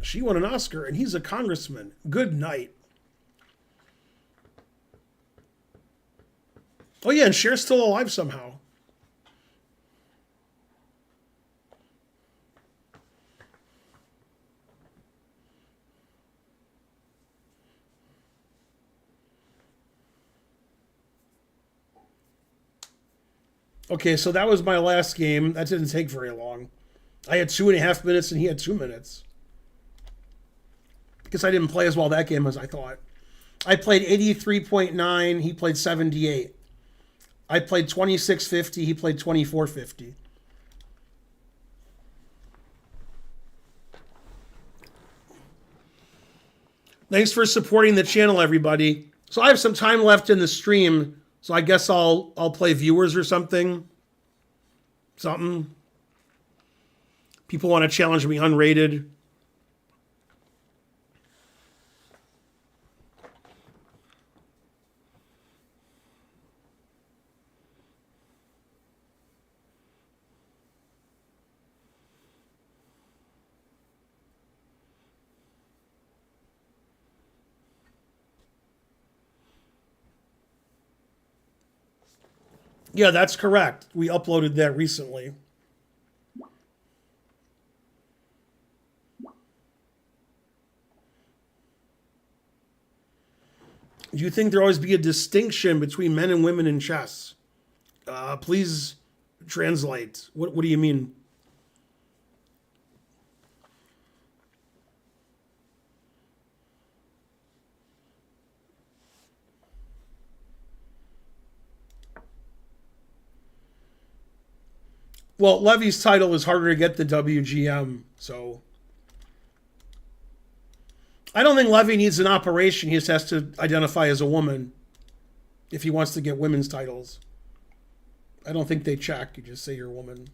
She won an Oscar, and he's a congressman. Good night. Oh, yeah, and Cher's still alive somehow. Okay, so that was my last game. That didn't take very long. I had 2.5 minutes and he had 2 minutes. Because I didn't play as well that game as I thought. I played 83.9. He played 78. I played 26.50. He played 24.50. Thanks for supporting the channel, everybody. So I have some time left in the stream. So I guess I'll play viewers or something. People want to challenge me unrated. Yeah, that's correct. We uploaded that recently. Do you think there'll always be a distinction between men and women in chess? Please translate. What do you mean? Well, Levy's title is harder to get the WGM, so I don't think Levy needs an operation. He just has to identify as a woman if he wants to get women's titles. I don't think they check. You just say you're a woman.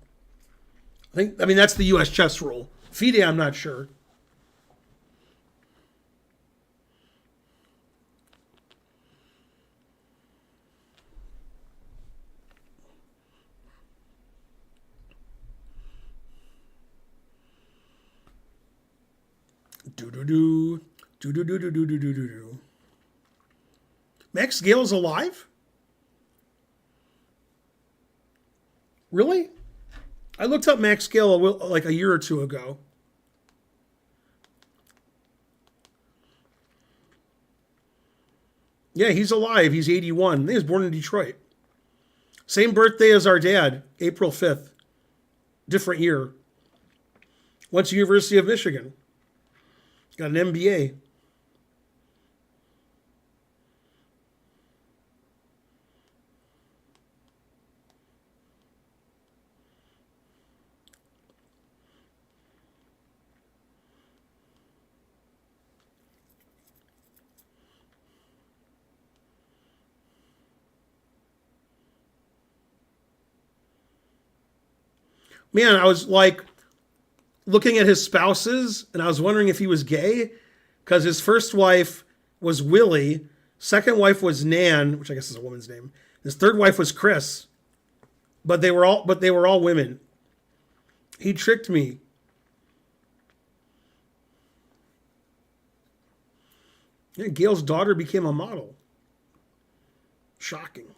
I mean, that's the U.S. chess rule. FIDE, I'm not sure. Do. Max Gale's alive? Really? I looked up Max Gale like a year or two ago. Yeah, he's alive. He's 81. He was born in Detroit. Same birthday as our dad, April 5th. Different year. Went to University of Michigan. Got an MBA. Man, I was like looking at his spouses and I was wondering if he was gay because his first wife was Willie, second wife was Nan, which I guess is a woman's name. His third wife was Chris, but they were all women. He tricked me. Yeah, Gail's daughter became a model. Shocking.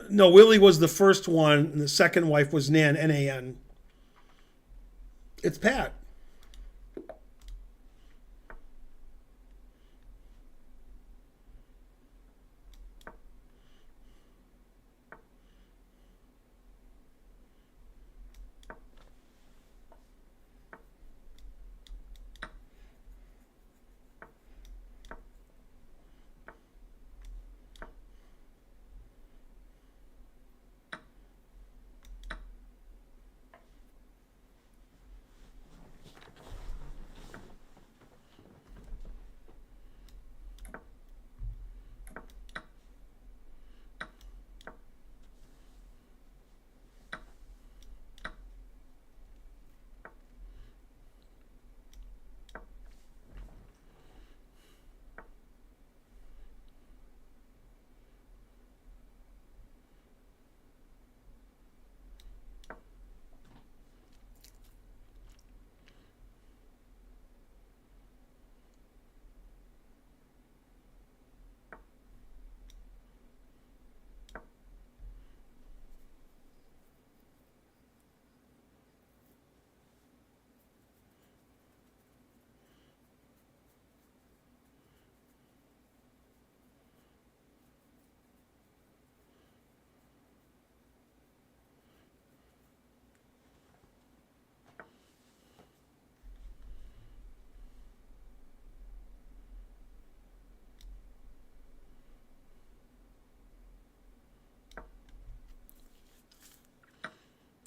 No, Willie was the first one, and the second wife was Nan, Nan. It's Pat.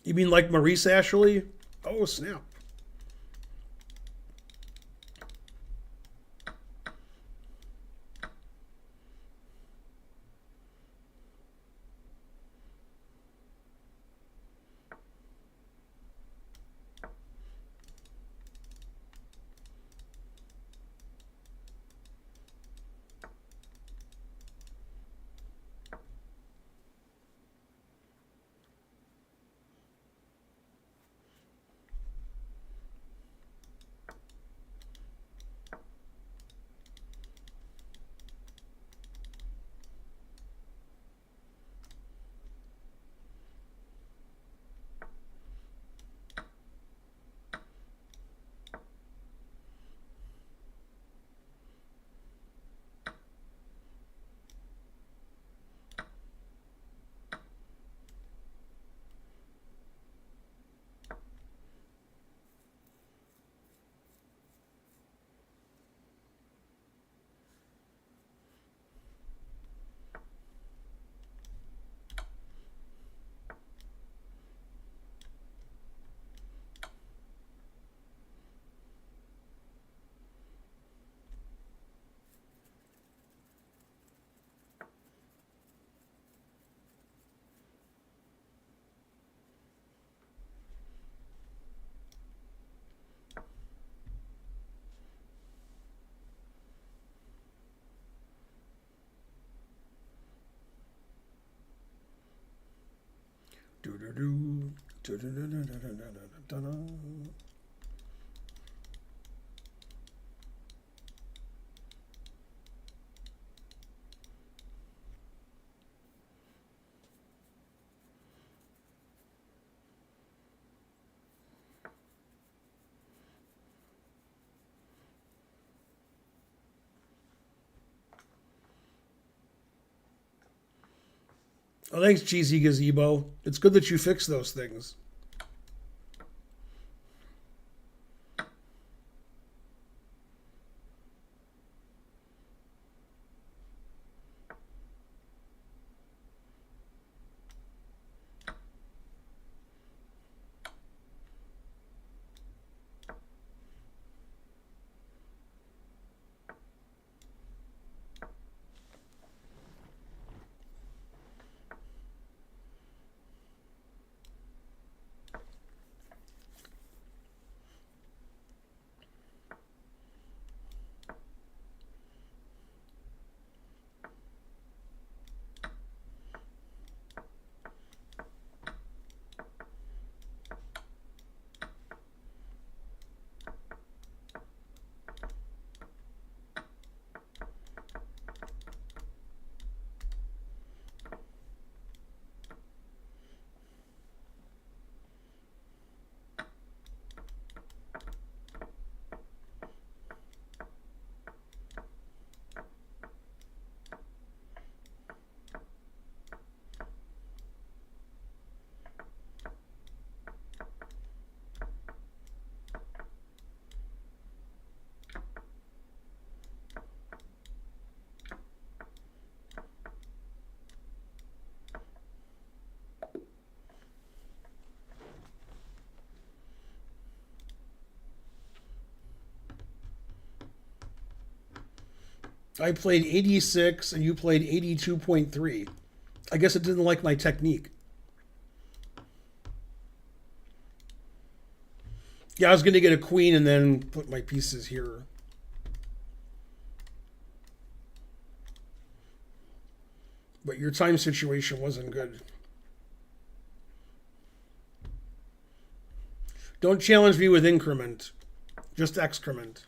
You mean like Maurice Ashley? Oh, snap. Do-do-do. Do-do-do-do-do-do-do-do-do. Oh, thanks, Cheesy Gazebo. It's good that you fix those things. I played 86 and you played 82.3. I guess it didn't like my technique. Yeah, I was going to get a queen and then put my pieces here. But your time situation wasn't good. Don't challenge me with increment, just excrement.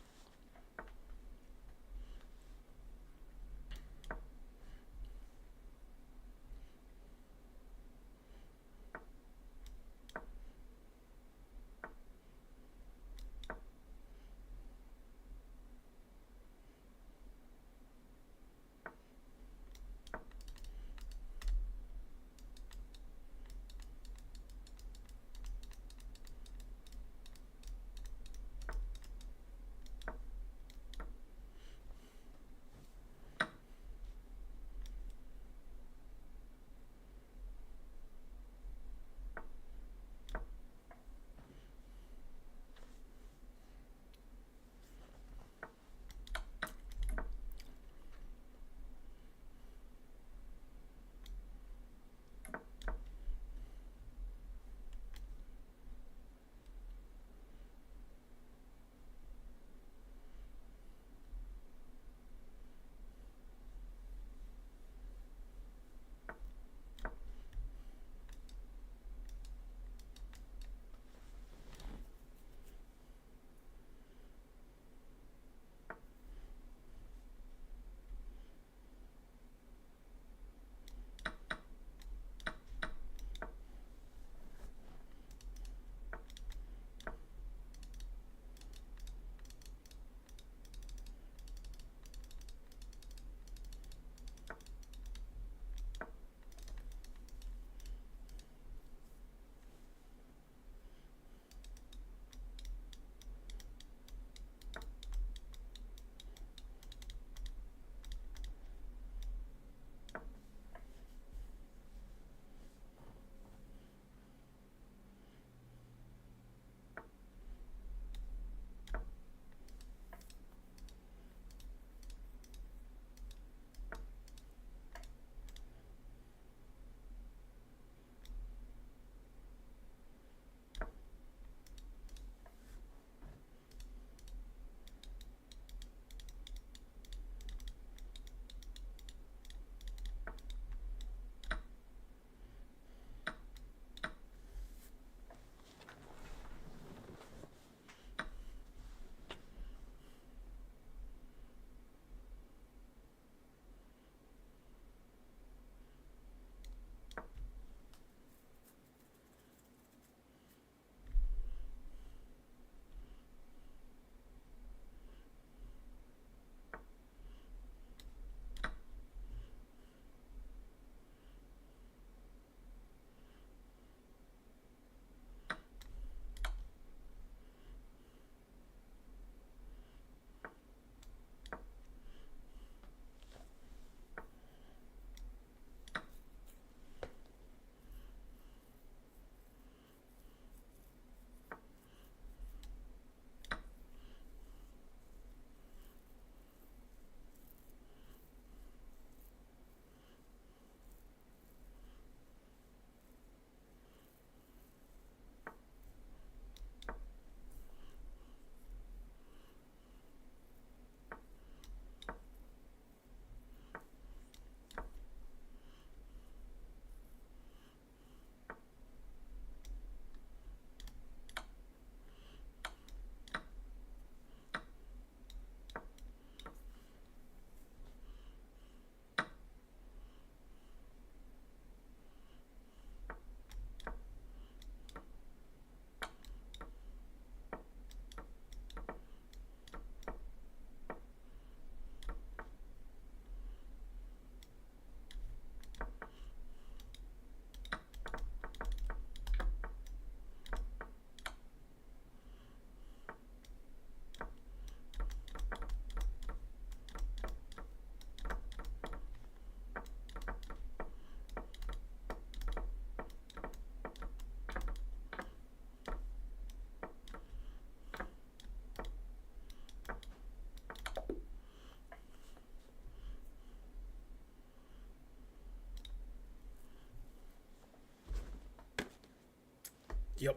Yep.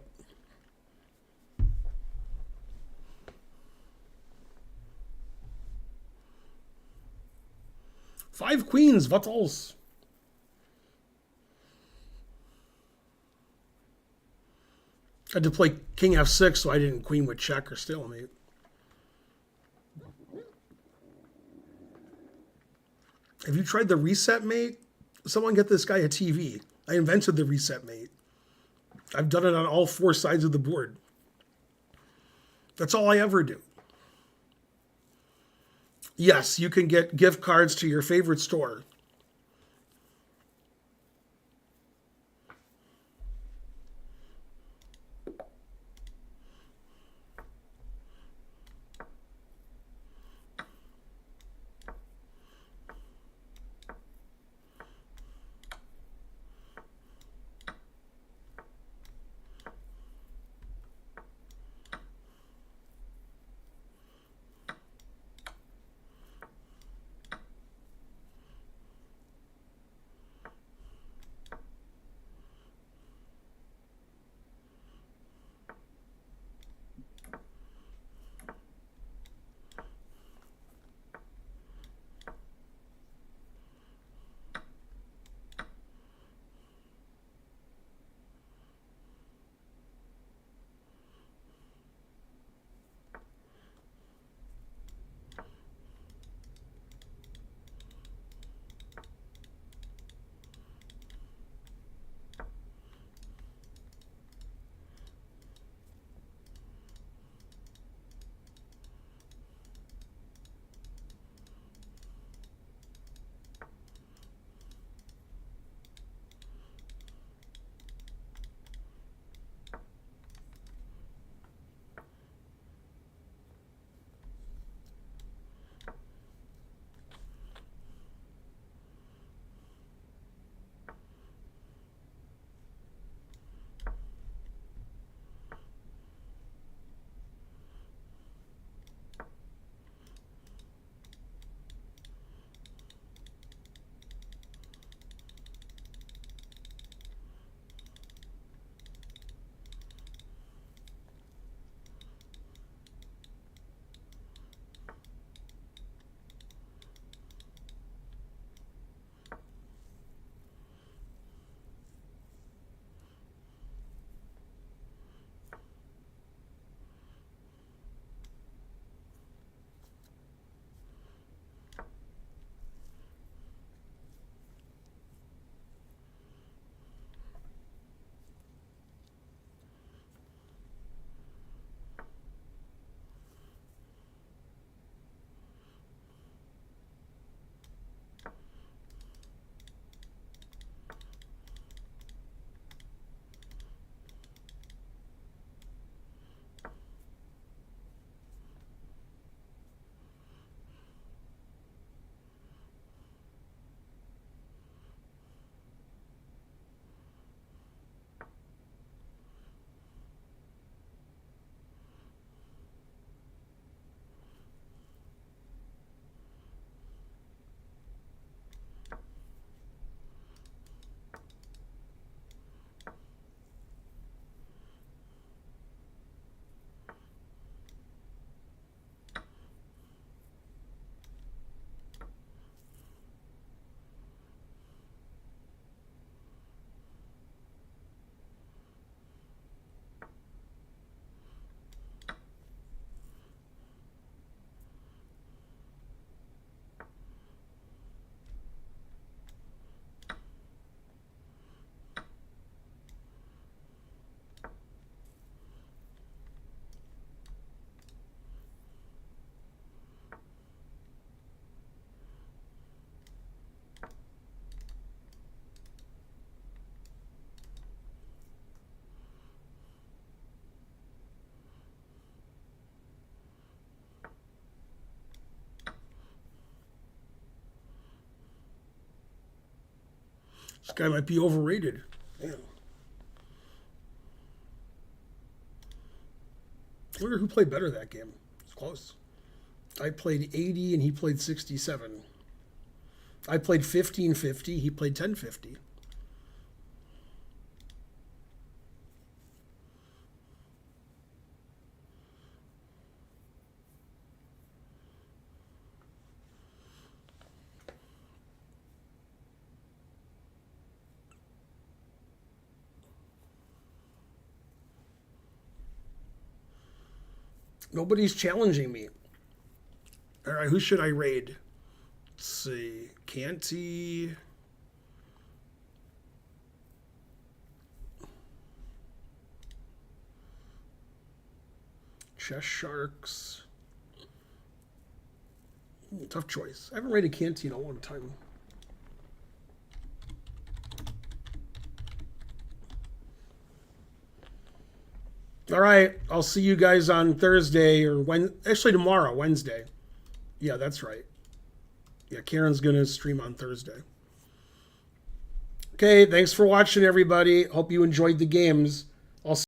5 queens, what else? I had to play king f6, so I didn't queen with check or stalemate. Have you tried the reset mate? Someone get this guy a TV. I invented the reset mate. I've done it on all 4 sides of the board. That's all I ever do. Yes, you can get gift cards to your favorite store. This guy might be overrated. Damn. I wonder who played better that game. It's close. I played 80 and he played 67. I played 1550, he played 1050. Nobody's challenging me. All right, who should I raid? Let's see. Canty. Chess Sharks. Tough choice. I haven't raided Canty in a long time. All right, I'll see you guys on Thursday or actually tomorrow, Wednesday. Yeah, that's right. Yeah, Karen's gonna stream on Thursday. Okay, thanks for watching, everybody. Hope you enjoyed the games.